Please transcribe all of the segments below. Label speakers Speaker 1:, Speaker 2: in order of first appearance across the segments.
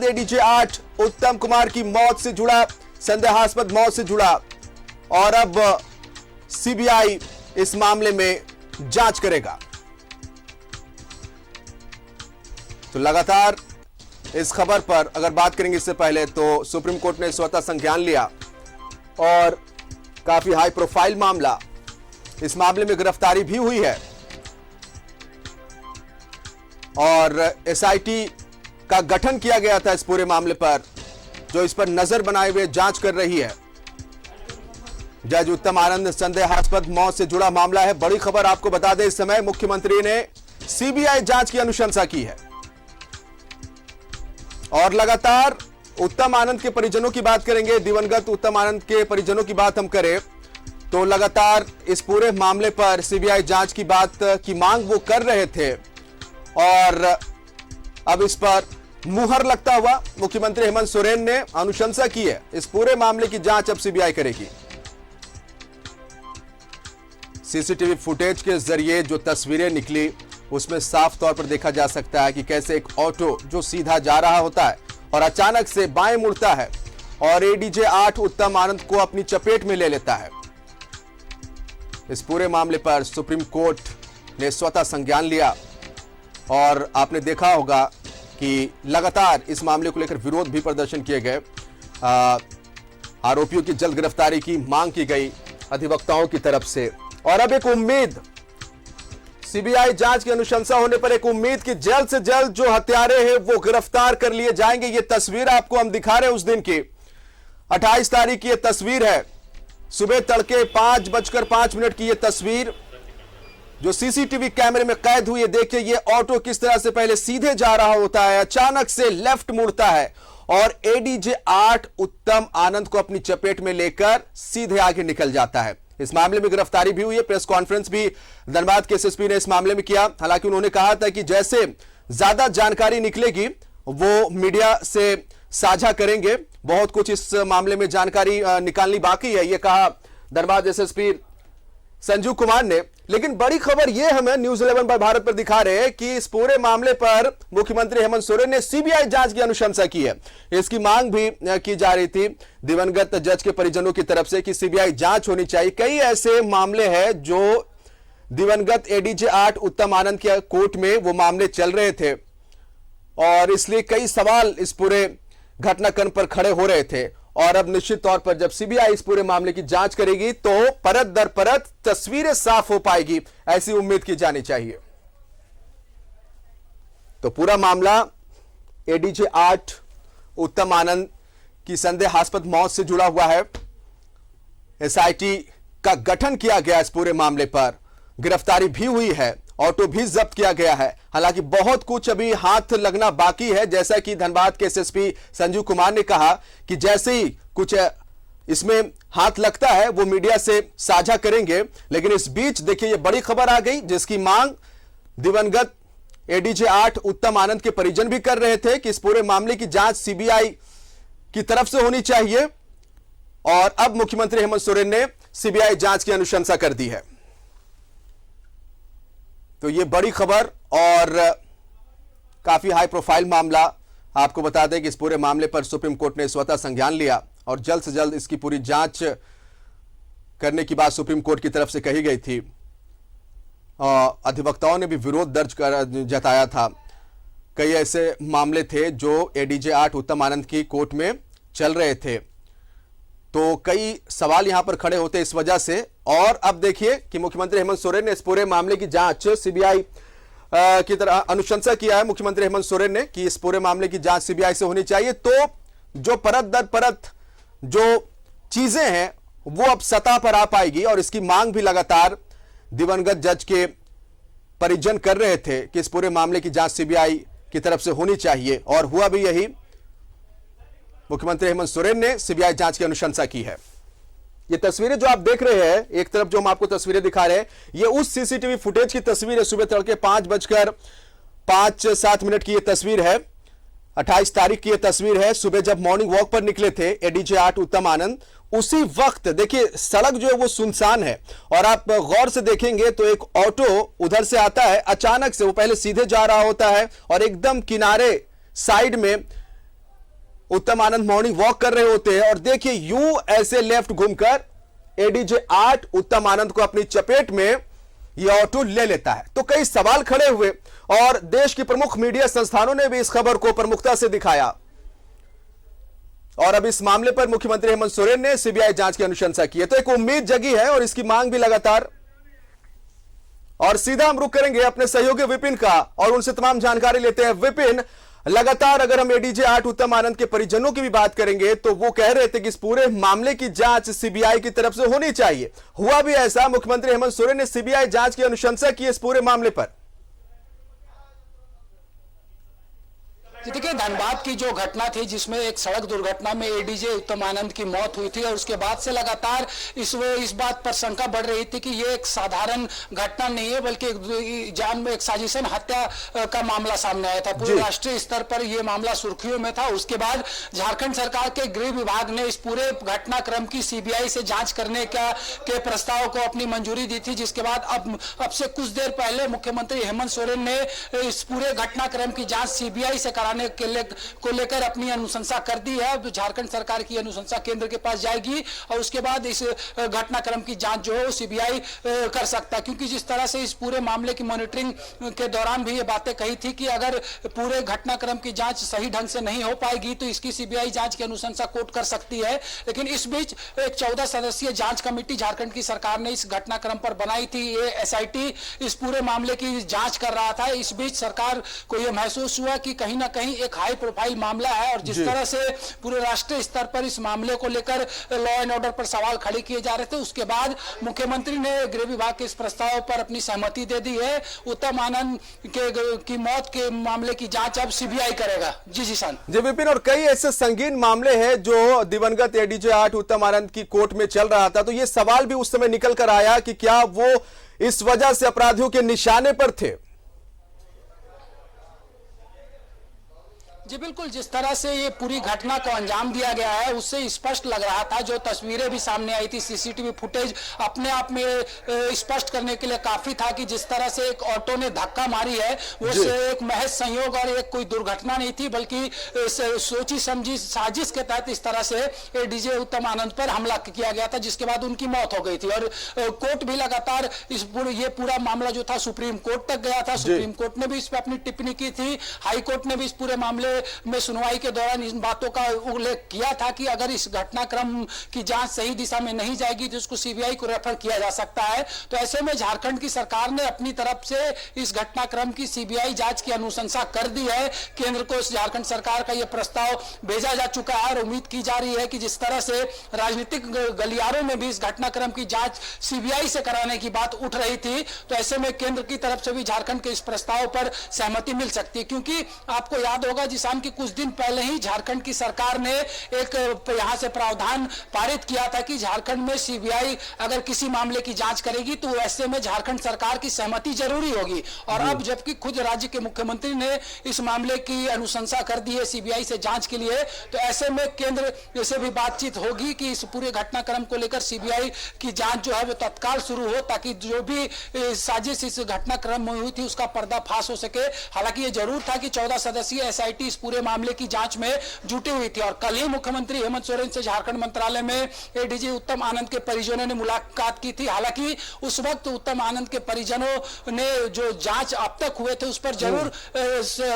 Speaker 1: ADJ 8 उत्तम कुमार की मौत से जुड़ा, संदेहास्पद मौत से जुड़ा, और अब सीबीआई इस मामले में जांच करेगा। तो लगातार इस खबर पर अगर बात करेंगे इससे पहले तो सुप्रीम कोर्ट ने स्वतः संज्ञान लिया और काफी हाई प्रोफाइल मामला, इस मामले में गिरफ्तारी भी हुई है और एसआईटी का गठन किया गया था इस पूरे मामले पर, जो इस पर नजर बनाए हुए जांच कर रही है। जज उत्तम आनंद संदेहास्पद मौत से जुड़ा मामला है। बड़ी खबर आपको बता दें, इस समय मुख्यमंत्री ने सीबीआई जांच की अनुशंसा की है और लगातार उत्तम आनंद के परिजनों की बात करेंगे, दिवंगत उत्तम आनंद के परिजनों की बात हम करें तो लगातार इस पूरे मामले पर सीबीआई जांच की बात की मांग वो कर रहे थे और अब इस पर मुहर लगता हुआ मुख्यमंत्री हेमंत सोरेन ने अनुशंसा की है। इस पूरे मामले की जांच अब सीबीआई करेगी। सीसीटीवी फुटेज के जरिए जो तस्वीरें निकली उसमें साफ तौर पर देखा जा सकता है कि कैसे एक ऑटो जो सीधा जा रहा होता है और अचानक से बाएं मुड़ता है और एडीजे 8 उत्तम आनंद को अपनी चपेट में ले लेता है। इस पूरे मामले पर सुप्रीम कोर्ट ने स्वतः संज्ञान लिया और आपने देखा होगा कि लगातार इस मामले को लेकर विरोध भी प्रदर्शन किए गए, आरोपियों की जल्द गिरफ्तारी की मांग की गई अधिवक्ताओं की तरफ से। और अब एक उम्मीद, सीबीआई जांच की अनुशंसा होने पर एक उम्मीद कि जल्द से जल्द जो हत्यारे हैं वो गिरफ्तार कर लिए जाएंगे। ये तस्वीर आपको हम दिखा रहे हैं उस दिन की, 28 तारीख की ये तस्वीर है, सुबह तड़के 5:05 की ये तस्वीर जो सीसीटीवी कैमरे में कैद हुई है। देखिए ये ऑटो किस तरह से पहले सीधे जा रहा होता है, अचानक से लेफ्ट मुड़ता है और एडीजे 8 उत्तम आनंद को अपनी चपेट में लेकर सीधे आगे निकल जाता है। इस मामले में गिरफ्तारी भी हुई है। प्रेस कॉन्फ्रेंस भी धनबाद के एसएसपी ने इस मामले में किया। हालांकि उन्होंने कहा था कि जैसे ज्यादा जानकारी निकलेगी वो मीडिया से साझा करेंगे, बहुत कुछ इस मामले में जानकारी निकालनी बाकी है, ये कहा धनबाद एसएसपी संजीव कुमार ने। लेकिन बड़ी खबर यह हमें न्यूज 11 पर भारत पर दिखा रहे हैं कि इस पूरे मामले पर मुख्यमंत्री हेमंत सोरेन ने सीबीआई जांच की अनुशंसा की है। इसकी मांग भी की जा रही थी दिवंगत जज के परिजनों की तरफ से कि सीबीआई जांच होनी चाहिए। कई ऐसे मामले हैं जो दिवंगत एडीजे 8 उत्तम आनंद के कोर्ट में वो मामले चल रहे थे और इसलिए कई सवाल इस पूरे घटनाक्रम पर खड़े हो रहे थे और अब निश्चित तौर पर जब सीबीआई इस पूरे मामले की जांच करेगी तो परत दर परत तस्वीरें साफ हो पाएगी, ऐसी उम्मीद की जानी चाहिए। तो पूरा मामला एडीजे 8 उत्तम आनंद की संदेहास्पद मौत से जुड़ा हुआ है। एसआईटी का गठन किया गया इस पूरे मामले पर, गिरफ्तारी भी हुई है, ऑटो भी जब्त किया गया है। हालांकि बहुत कुछ अभी हाथ लगना बाकी है, जैसा कि धनबाद के एसएसपी संजीव कुमार ने कहा कि जैसे ही कुछ इसमें हाथ लगता है वो मीडिया से साझा करेंगे। लेकिन इस बीच देखिए ये बड़ी खबर आ गई जिसकी मांग दिवंगत एडीजे 8 उत्तम आनंद के परिजन भी कर रहे थे कि इस पूरे मामले की जांच सीबीआई की तरफ से होनी चाहिए और अब मुख्यमंत्री हेमंत सोरेन ने सीबीआई जांच की अनुशंसा कर दी है। तो ये बड़ी खबर और काफी हाई प्रोफाइल मामला, आपको बता दें कि इस पूरे मामले पर सुप्रीम कोर्ट ने स्वतः संज्ञान लिया और जल्द से जल्द इसकी पूरी जांच करने की बात सुप्रीम कोर्ट की तरफ से कही गई थी। अधिवक्ताओं ने भी विरोध दर्ज जताया था। कई ऐसे मामले थे जो एडीजे 8 उत्तम आनंद की कोर्ट में चल रहे थे, तो कई सवाल यहां पर खड़े होते इस वजह से। और अब देखिए कि मुख्यमंत्री हेमंत सोरेन ने इस पूरे मामले की जांच सीबीआई की तरह अनुशंसा किया है मुख्यमंत्री हेमंत सोरेन ने कि इस पूरे मामले की जांच सीबीआई से होनी चाहिए। तो जो परत दर परत जो चीजें हैं वो अब सतह पर आ पाएगी और इसकी मांग भी लगातार दिवंगत जज के परिजन कर रहे थे कि इस पूरे मामले की जांच सीबीआई की तरफ से होनी चाहिए और हुआ भी यही। मुख्यमंत्री हेमंत सोरेन ने सीबीआई जांच की अनुशंसा की है। ये तस्वीरें जो आप देख रहे हैं, एक तरफ जो हम आपको तस्वीरें दिखा रहे हैं, ये उस सीसीटीवी फुटेज की तस्वीर है। सुबह तड़के 5:05 की ये तस्वीर है, 28 तारीख की ये तस्वीर है। सुबह जब मॉर्निंग वॉक पर निकले थे एडीजे 8 उत्तम आनंद, उसी वक्त देखिए सड़क जो है वो सुनसान है और आप गौर से देखेंगे तो एक ऑटो उधर से आता है, अचानक से वो पहले सीधे जा रहा होता है और एकदम किनारे साइड में उत्तम आनंद मॉर्निंग वॉक कर रहे होते हैं और देखिए यूं ऐसे लेफ्ट घूमकर एडीजे 8 उत्तम आनंद को अपनी चपेट में यह ऑटो ले लेता है। तो कई सवाल खड़े हुए और देश की प्रमुख मीडिया संस्थानों ने भी इस खबर को प्रमुखता से दिखाया और अब इस मामले पर मुख्यमंत्री हेमंत सोरेन ने सीबीआई जांच की अनुशंसा की है। तो एक उम्मीद जगी है और इसकी मांग भी लगातार। और सीधा हम रुख करेंगे अपने सहयोगी विपिन का और उनसे तमाम जानकारी लेते हैं। विपिन, लगातार अगर हम एडीजे 8 उत्तम आनंद के परिजनों की भी बात करेंगे तो वो कह रहे थे कि इस पूरे मामले की जांच सीबीआई की तरफ से होनी चाहिए। हुआ भी ऐसा, मुख्यमंत्री हेमंत सोरेन ने सीबीआई जांच की अनुशंसा की इस पूरे मामले पर।
Speaker 2: देखिए, धनबाद की जो घटना थी जिसमें एक सड़क दुर्घटना में एडीजे उत्तम आनंद की मौत हुई थी और उसके बाद से लगातार इस बात पर शंका बढ़ रही थी कि ये एक साधारण घटना नहीं है बल्कि एक साजिशन हत्या का मामला सामने आया था। पूरे राष्ट्रीय स्तर पर यह मामला सुर्खियों में था। उसके बाद झारखंड सरकार के गृह विभाग ने इस पूरे घटनाक्रम की सीबीआई से जांच करने के प्रस्ताव को अपनी मंजूरी दी थी, जिसके बाद अब से कुछ देर पहले मुख्यमंत्री हेमंत सोरेन ने इस पूरे घटनाक्रम की जांच सीबीआई से कराने को लेकर अपनी अनुशंसा कर दी है। अब झारखंड सरकार की अनुशंसा केंद्र के पास जाएगी और उसके बाद इस घटनाक्रम की जांच जो है वो सीबीआई कर सकता है, क्योंकि जिस तरह से इस पूरे मामले की मॉनिटरिंग के दौरान भी ये बातें कही थी कि अगर पूरे घटनाक्रम की जांच सही ढंग से नहीं हो पाएगी तो इसकी सीबीआई जांच की अनुशंसा कोर्ट कर सकती है। लेकिन इस बीच एक 14 सदस्यीय जांच कमेटी झारखंड की सरकार ने इस घटनाक्रम पर बनाई थी। ये एसआईटी इस पूरे मामले की जांच कर रहा था। इस बीच सरकार को यह महसूस हुआ कि कहीं ना कहीं एक हाई प्रोफाइल मामला है और जिस तरह से पूरे राष्ट्रीय स्तर पर इस मामले को लेकर लॉ एंड ऑर्डर पर सवाल खड़े किए जा रहे थे, उसके बाद मुख्यमंत्री ने गृह विभाग के इस प्रस्ताव पर अपनी सहमति दे दी है। उत्तम आनंद की मौत के मामले की जांच अब सीबीआई करेगा। जी शांत
Speaker 1: जी विपिन, और कई ऐसे संगीन मामले हैं जो दिवंगत एडीजे 8 उत्तम आनंद की कोर्ट में चल रहा था, तो यह सवाल भी उस समय निकल कर आया कि क्या वो इस वजह से अपराधियों के निशाने पर थे।
Speaker 2: जी बिल्कुल, जिस तरह से ये पूरी घटना को अंजाम दिया गया है उससे स्पष्ट लग रहा था। जो तस्वीरें भी सामने आई थी, सीसीटीवी फुटेज अपने आप में स्पष्ट करने के लिए काफी था कि जिस तरह से एक ऑटो ने धक्का मारी है वो एक महज संयोग और एक कोई दुर्घटना नहीं थी, बल्कि सोची समझी साजिश के तहत इस तरह से एडीजे उत्तम आनंद पर हमला किया गया था, जिसके बाद उनकी मौत हो गई थी। और कोर्ट भी लगातार ये पूरा मामला जो था सुप्रीम कोर्ट तक गया था। सुप्रीम कोर्ट ने भी इस पर अपनी टिप्पणी की थी। हाई कोर्ट ने भी इस पूरे मामले में सुनवाई के दौरान इन बातों का उल्लेख किया था कि अगर इस घटनाक्रम की जांच सही दिशा में नहीं जाएगी तो इसको सीबीआई को रेफर किया जा सकता है। तो ऐसे में झारखंड की सरकार ने अपनी तरफ से इस घटनाक्रम की सीबीआई जांच की अनुशंसा कर दी है। केंद्र को झारखंड सरकार का यह प्रस्ताव भेजा जा चुका है और उम्मीद की जा रही है कि जिस तरह से राजनीतिक गलियारों में भी इस घटनाक्रम की जांच सीबीआई से कराने की बात उठ रही थी, तो ऐसे में केंद्र की तरफ से भी झारखंड के इस प्रस्ताव पर सहमति मिल सकती है। क्योंकि आपको याद होगा जिसान की कुछ दिन पहले ही झारखंड की सरकार ने एक यहां से प्रावधान पारित किया था कि झारखंड में सीबीआई अगर किसी मामले की जांच करेगी तो ऐसे में झारखंड सरकार की सहमति जरूरी होगी। और अब जबकि खुद राज्य के मुख्यमंत्री ने इस मामले की अनुशंसा कर दी है सीबीआई से जांच के लिए, तो ऐसे में केंद्र से भी बातचीत होगी कि इस पूरे घटनाक्रम को लेकर सीबीआई की जांच जो है वो तत्काल शुरू हो, ताकि जो भी साजिश इस घटनाक्रम में हुई थी उसका पर्दाफाश हो सके। हालांकि ये जरूर था कि 14 सदस्यीय एसआईटी इस पूरे मामले की जांच में जुटी हुई थी और कल ही मुख्यमंत्री हेमंत सोरेन से झारखंड मंत्रालय में एडीजी उत्तम आनंद के परिजनों ने मुलाकात की थी। हालांकि उस वक्त उत्तम आनंद के परिजनों ने जो जांच अब तक हुए थे उस पर जरूर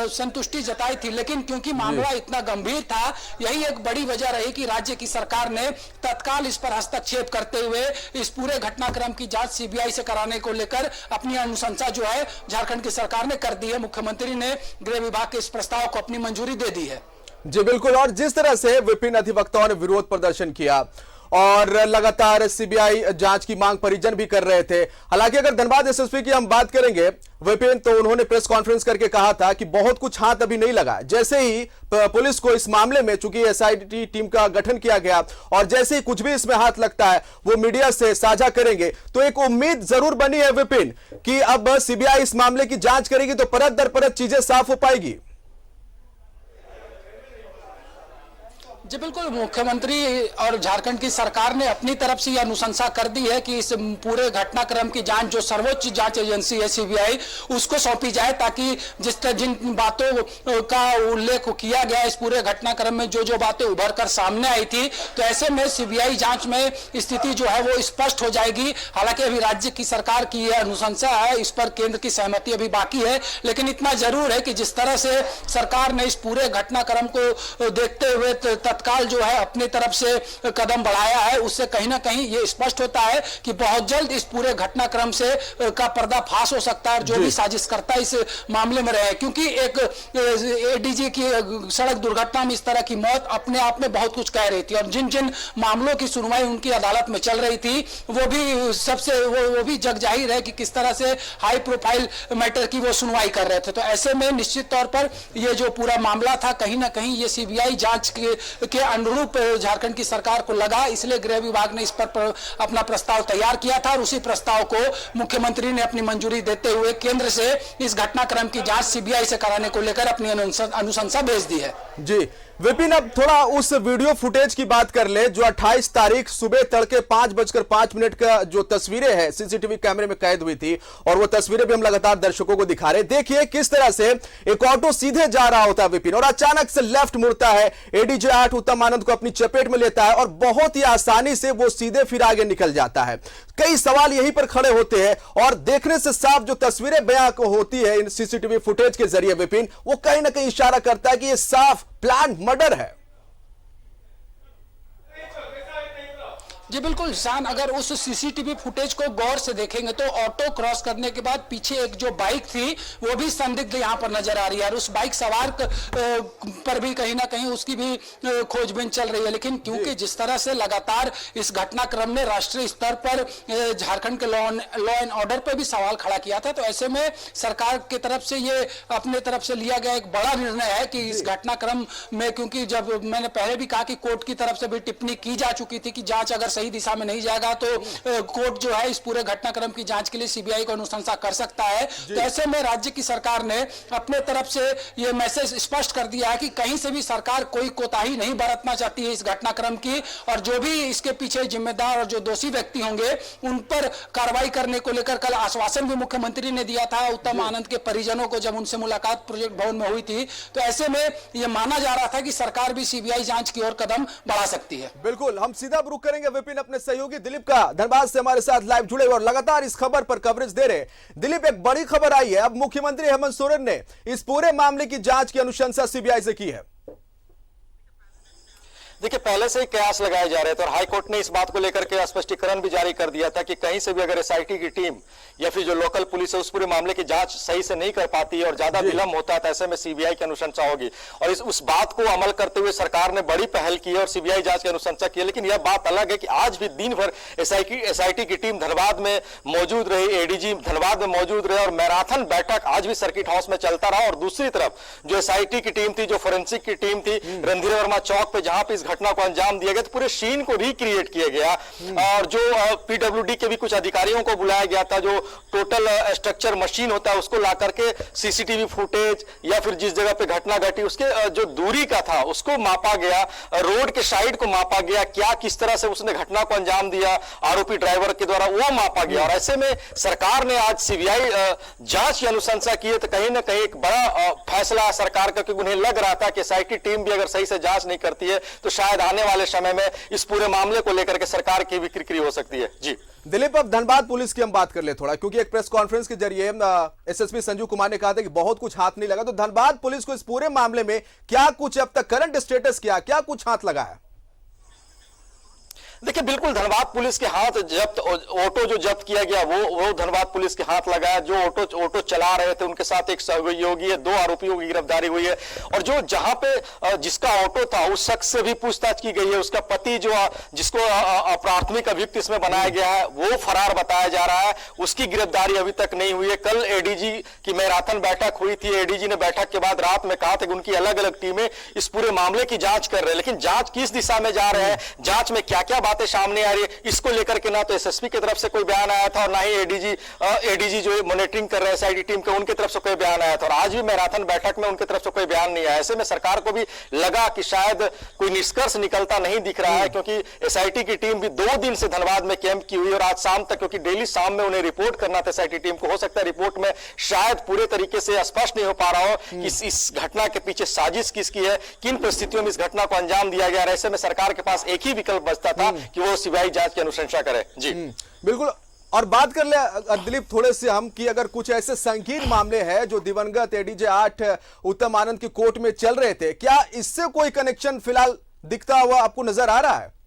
Speaker 2: संतुष्टि जताई थी, लेकिन क्योंकि मामला इतना गंभीर था, यही एक बड़ी वजह रही कि राज्य की सरकार ने तत्काल इस पर हस्तक्षेप करते हुए इस पूरे घटनाक्रम की जांच सीबीआई से कराने को लेकर अपनी अनुशंसा जो है झारखंड की सरकार ने कर दी है। मुख्यमंत्री ने गृह विभाग के इस प्रस्ताव को अपनी मंजूरी दे दी है।
Speaker 1: जी बिल्कुल, और जिस तरह से विभिन्न अधिवक्ताओं ने विरोध प्रदर्शन किया और लगातार सीबीआई जांच की मांग परिजन भी कर रहे थे। हालांकि अगर धनबाद एसएसपी की हम बात करेंगे विपिन, तो उन्होंने प्रेस कॉन्फ्रेंस करके कहा था कि बहुत कुछ हाथ अभी नहीं लगा। जैसे ही पुलिस को इस मामले में, चूंकि एसआईटी टीम का गठन किया गया और जैसे ही कुछ भी इसमें हाथ लगता है वो मीडिया से साझा करेंगे, तो एक उम्मीद जरूर बनी है विपिन कि अब सीबीआई इस मामले की जांच करेगी तो परत दर परत चीजें साफ हो पाएगी।
Speaker 2: जी बिल्कुल, मुख्यमंत्री और झारखंड की सरकार ने अपनी तरफ से यह अनुशंसा कर दी है कि इस पूरे घटनाक्रम की जांच जो सर्वोच्च जांच एजेंसी है सीबीआई उसको सौंपी जाए, ताकि जिन बातों का उल्लेख किया गया इस पूरे घटनाक्रम में जो बातें उभर कर सामने आई थी, तो ऐसे में सीबीआई जांच में स्थिति जो है वो स्पष्ट हो जाएगी। हालांकि अभी राज्य की सरकार की यह अनुशंसा है, इस पर केंद्र की सहमति अभी बाकी है, लेकिन इतना जरूर है कि जिस तरह से सरकार ने इस पूरे घटनाक्रम को देखते हुए तत्काल जो है अपनी तरफ से कदम बढ़ाया है, उससे कहीं ना कहीं ये स्पष्ट होता है कि बहुत जल्द इस पूरे घटनाक्रम से का पर्दाफाश हो सकता है, जो भी साजिशकर्ता इस मामले में रहे। क्योंकि एक एडीजी की सड़क दुर्घटना में इस तरह की मौत अपने आप में बहुत कुछ कह रही थी, और जिन जिन मामलों की सुनवाई उनकी अदालत में चल रही थी वो भी सबसे वो भी जग जाहिर है कि किस तरह से हाई प्रोफाइल मैटर की वो सुनवाई कर रहे थे। तो ऐसे में निश्चित तौर पर ये जो पूरा मामला था कहीं ना कहीं ये सीबीआई जांच के अनुरूप झारखंड की सरकार को लगा, इसलिए गृह विभाग ने इस पर अपना प्रस्ताव तैयार किया था, और उसी प्रस्ताव को मुख्यमंत्री ने अपनी मंजूरी देते हुए केंद्र से इस घटनाक्रम की जांच सीबीआई से कराने को लेकर अपनी अनुशंसा भेज दी है।
Speaker 1: जी विपिन, अब थोड़ा उस वीडियो फुटेज की बात कर ले जो 28 तारीख सुबह तड़के 5:05 का जो तस्वीरें हैं सीसीटीवी कैमरे में कैद हुई थी, और वो तस्वीरें भी हम लगातार दर्शकों को दिखा रहे हैं। देखिए किस तरह से एक ऑटो सीधे जा रहा होता है विपिन, और अचानक से लेफ्ट मुड़ता है, एडीजे 8 उत्तम आनंद को अपनी चपेट में लेता है और बहुत ही आसानी से वो सीधे फिर आगे निकल जाता है। कई सवाल यहीं पर खड़े होते हैं, और देखने से साफ जो तस्वीरें बयां होती है इन सीसीटीवी फुटेज के जरिए विपिन, वो कहीं ना कहीं इशारा करता है कि ये साफ प्लान मर्डर है।
Speaker 2: जी बिल्कुल शान, अगर उस सीसीटीवी फुटेज को गौर से देखेंगे तो ऑटो क्रॉस करने के बाद पीछे एक जो बाइक थी वो भी संदिग्ध यहां पर नजर आ रही है, और उस बाइक सवार पर भी कहीं ना कहीं उसकी भी खोजबीन चल रही है। लेकिन क्योंकि जिस तरह से लगातार इस घटनाक्रम ने राष्ट्रीय स्तर पर झारखंड के लॉ एंड ऑर्डर पर भी सवाल खड़ा किया था, तो ऐसे में सरकार की तरफ से ये अपने तरफ से लिया गया एक बड़ा निर्णय है कि इस घटनाक्रम में, क्योंकि जब मैंने पहले भी कहा कि कोर्ट की तरफ से भी टिप्पणी की जा चुकी थी कि जांच अगर सही दिशा में नहीं जाएगा तो कोर्ट जो है इस पूरे घटनाक्रम की जांच के लिए सीबीआई को अनुशंसा कर सकता है। तो ऐसे में राज्य की सरकार ने अपने तरफ से यह मैसेज स्पष्ट कर दिया है कि कहीं से भी सरकार कोई कोताही नहीं बरतना चाहती है इस घटनाक्रम की, और जो भी इसके पीछे जिम्मेदार और जो दोषी व्यक्ति होंगे उन पर कार्रवाई करने को लेकर कल आश्वासन भी मुख्यमंत्री ने दिया था उत्तम आनंद के परिजनों को जब उनसे मुलाकात प्रोजेक्ट भवन में हुई थी। तो ऐसे में यह माना जा रहा था कि सरकार भी सीबीआई जांच की ओर कदम बढ़ा सकती है।
Speaker 1: बिल्कुल, हम सीधा रुख करेंगे विपिन अपने सहयोगी दिलीप का धनबाद से हमारे साथ लाइव जुड़े और लगातार इस खबर पर कवरेज दे रहे। दिलीप, एक बड़ी खबर आई है, अब मुख्यमंत्री हेमंत सोरेन ने इस पूरे मामले की जांच की अनुशंसा सीबीआई से की है।
Speaker 3: देखिए, पहले से ही कयास लगाए जा रहे थे और हाईकोर्ट ने इस बात को लेकर के स्पष्टीकरण भी जारी कर दिया था कि कहीं से भी अगर एसआईटी की टीम या फिर जो लोकल पुलिस है उस पूरे मामले की जांच सही से नहीं कर पाती है और ज्यादा विलंब होता है तो ऐसे में सीबीआई की अनुशंसा होगी। और उस बात को अमल करते हुए सरकार ने बड़ी पहल की है और सीबीआई जांच की अनुशंसा की है। लेकिन यह बात अलग है कि आज भी दिन भर एसआईटी की टीम धनबाद में मौजूद रही, एडीजी धनबाद में मौजूद रहे और मैराथन बैठक आज भी सर्किट हाउस में चलता रहा। और दूसरी तरफ जो एसआईटी की टीम थी, जो फोरेंसिक की टीम थी, रणधीर वर्मा चौक पे जहां पे इस घटना को अंजाम दिया गया तो पूरे सीन को रिक्रिएट किया गया। और जो पीडब्ल्यूडी के भी कुछ अधिकारियों को बुलाया गया था, जो टोटल स्ट्रक्चर मशीन होता है उसको ला करके सीसीटीवी फुटेज या फिर जिस जगह पे घटना घटी उसके जो दूरी का था उसको मापा गया, रोड के साइड को मापा गया, क्या किस तरह से उसने घटना को अंजाम दिया आरोपी ड्राइवर के द्वारा वो मापा गया। और ऐसे में सरकार ने आज सीबीआई जांच की अनुशंसा की है तो कहीं ना कहीं एक बड़ा फैसला सरकार का, क्योंकि उन्हें लग रहा था कि एसआईटी टीम भी अगर सही से जांच नहीं करती है तो शायद आने वाले समय में इस पूरे मामले को लेकर के सरकार की भी किरकिरी हो सकती है। जी
Speaker 1: दिलीप, अब धनबाद पुलिस की हम बात कर ले थोड़ा, क्योंकि एक प्रेस कॉन्फ्रेंस के जरिए एसएसपी संजू कुमार ने कहा था कि बहुत कुछ हाथ नहीं लगा, तो धनबाद पुलिस को इस पूरे मामले में क्या कुछ अब तक करंट स्टेटस क्या कुछ हाथ लगा है?
Speaker 3: देखिए, बिल्कुल धनबाद पुलिस के हाथ जब्त, ऑटो जो जब्त किया गया वो धनबाद पुलिस के हाथ लगा है। जो ऑटो चला रहे थे उनके साथ एक सहयोगी है, 2 आरोपियों की गिरफ्तारी हुई है। और जो जहां पे जिसका ऑटो था उस शख्स से भी पूछताछ की गई है। उसका पति जो जिसको प्राथमिक अभियुक्त इसमें बनाया गया है वो फरार बताया जा रहा है, उसकी गिरफ्तारी अभी तक नहीं हुई है। कल एडीजी की मैराथन बैठक हुई थी, एडीजी ने बैठक के बाद रात में कहा था कि उनकी अलग अलग टीमें इस पूरे मामले की जांच कर रहे हैं, लेकिन जांच किस दिशा में जा रहे हैं, जांच में क्या क्या बातें सामने आ रही है। इसको लेकर के ना तो एसएसपी की तरफ से कोई बयान आया था और ना ही एडीजी जो मॉनिटरिंग कर रहे हैं एसआईटी टीम के, उनकी तरफ से कोई बयान आया था। और आज भी मैराथन बैठक में उनकी तरफ से कोई बयान नहीं आया। ऐसे में सरकार को भी लगा कि शायद कोई निष्कर्ष निकलता नहीं दिख रहा है, क्योंकि एसआईटी की टीम भी 2 दिन से धनबाद में कैंप की हुई और आज शाम तक, क्योंकि डेली शाम में उन्हें रिपोर्ट करना था एसआईटी टीम को। हो सकता है रिपोर्ट में शायद पूरे तरीके से स्पष्ट नहीं हो पा रहा हो कि इस घटना के पीछे साजिश किसकी है, किन परिस्थितियों में इस घटना को अंजाम दिया गया। ऐसे में सरकार के पास एक ही विकल्प बचता था कि वो सीबीआई जांच की अनुशंसा करे। जी
Speaker 1: बिल्कुल। और बात कर ले दिलीप थोड़े से हम कि अगर कुछ ऐसे संगीन मामले हैं जो दिवंगत एडीजे 8 उत्तम आनंद की कोर्ट में चल रहे थे, क्या इससे कोई कनेक्शन फिलहाल दिखता हुआ आपको नजर आ रहा है?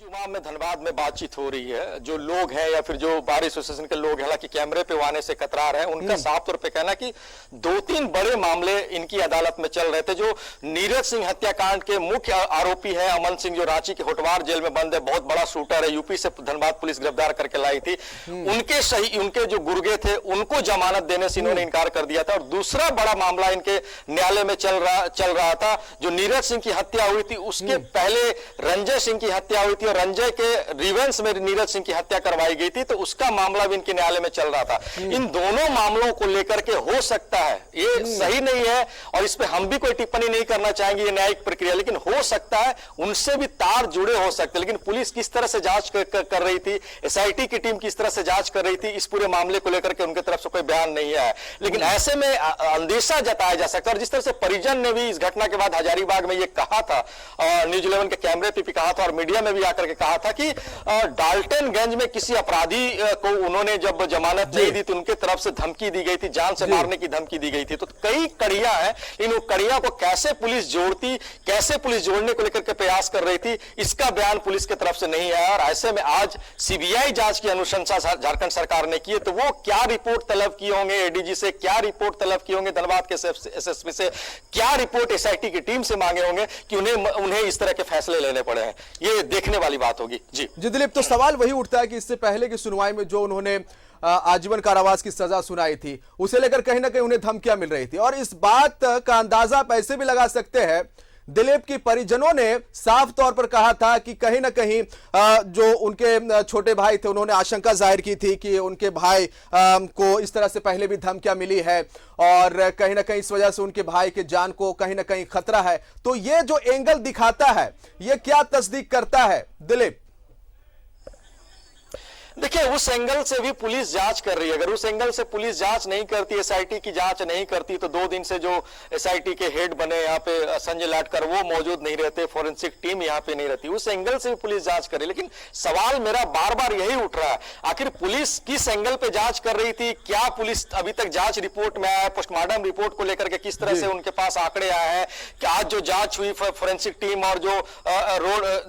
Speaker 3: जुमा में धनबाद में बातचीत हो रही है, जो लोग हैं या फिर जो बार एसोसिएशन के लोग हैं, हालांकि कैमरे पे आने से कतरा रहे हैं, उनका साफ तौर पे कहना कि 2-3 बड़े मामले इनकी अदालत में चल रहे थे। जो नीरज सिंह हत्याकांड के मुख्य आरोपी है अमन सिंह, जो रांची के होटवार जेल में बंद है, बहुत बड़ा शूटर है, यूपी से धनबाद पुलिस गिरफ्तार करके लाई थी। उनके जो गुर्गे थे उनको जमानत देने से इन्होंने इनकार कर दिया था। और दूसरा बड़ा मामला इनके न्यायालय में चल रहा था, जो नीरज सिंह की हत्या हुई थी, उसके पहले रंजय सिंह की हत्या हुई थी और रंजय के रिवेंस में नीरज सिंह की हत्या करवाई गई थी, तो उसका मामला भी इनके न्यायालय में चल रहा था। इन दोनों मामलों को लेकर के हो सकता है, ये सही नहीं है और इस पे हम भी कोई टिप्पणी नहीं करना चाहेंगे, ये न्यायिक प्रक्रिया, लेकिन हो सकता है उनसे भी तार जुड़े हो सकते। लेकिन पुलिस किस तरह से जांच कर रही थी, एसआईटी की टीम किस तरह से जांच कर रही थी, इस पूरे मामले को लेकर के उनकी तरफ से कोई बयान नहीं आया। लेकिन ऐसे में अंदेशा जताया जा सकता है। और जिस तरह से परिजन ने भी इस घटना के बाद हजारीबाग में ये कहा था, न्यूज 11 के कैमरे पे भी कहा था और मीडिया में भी आकर के कहा था कि डाल्टनगंज में किसी अपराधी को उन्होंने जब जमानत नहीं दी तो उनके तरफ से धमकी दी गई थी, जान से मारने की धमकी दी गई थी। तो कई कड़ियां हैं, इन कड़ियां को कैसे पुलिस जोड़ती, कैसे पुलिस जोड़ने को लेकर के प्रयास कर रही थी, इसका बयान पुलिस की तरफ से नहीं आया। और ऐसे में आज सीबीआई जांच की अनुशंसा झारखंड सरकार ने की है, तो वो क्या रिपोर्ट तलब किए होंगे एडीजी से, क्या रिपोर्ट तलब किए होंगे धनबाद के एसएसपी से, क्या रिपोर्ट एसआईटी की टीम से मांगे होंगे कि उन्हें इस तरह के फैसले लेने पड़े हैं, ये देखने वाली बात होगी। जी
Speaker 1: दिलीप, तो सवाल वही उठता है कि इससे पहले की सुनवाई में जो उन्होंने आजीवन कारावास की सजा सुनाई थी, उसे लेकर कहीं ना कहीं उन्हें धमकियां मिल रही थी। और इस बात का अंदाजा आप ऐसे भी लगा सकते हैं, दिलीप की परिजनों ने साफ तौर पर कहा था कि कहीं ना कहीं जो उनके छोटे भाई थे, उन्होंने आशंका जाहिर की थी कि उनके भाई को इस तरह से पहले भी धमकियां मिली है और कहीं ना कहीं इस वजह से उनके भाई के जान को कहीं ना कहीं खतरा है। तो ये जो एंगल दिखाता है, ये क्या तस्दीक करता है दिलीप?
Speaker 3: देखिए, उस एंगल से भी पुलिस जांच कर रही है। अगर उस एंगल से पुलिस जांच नहीं करती, एसआईटी की जांच नहीं करती, तो 2 दिन से जो एसआईटी के हेड बने यहाँ पे संजय लाटकर, वो मौजूद नहीं रहते, फोरेंसिक टीम यहाँ पे नहीं रहती। उस एंगल से भी पुलिस जांच कर रही है। लेकिन सवाल मेरा बार बार यही उठ रहा है, आखिर पुलिस किस एंगल पे जांच कर रही थी? क्या पुलिस अभी तक जांच रिपोर्ट में आया है? पोस्टमार्टम रिपोर्ट को लेकर के किस तरह से उनके पास आंकड़े आए हैं? कि आज जो जांच हुई, फोरेंसिक टीम और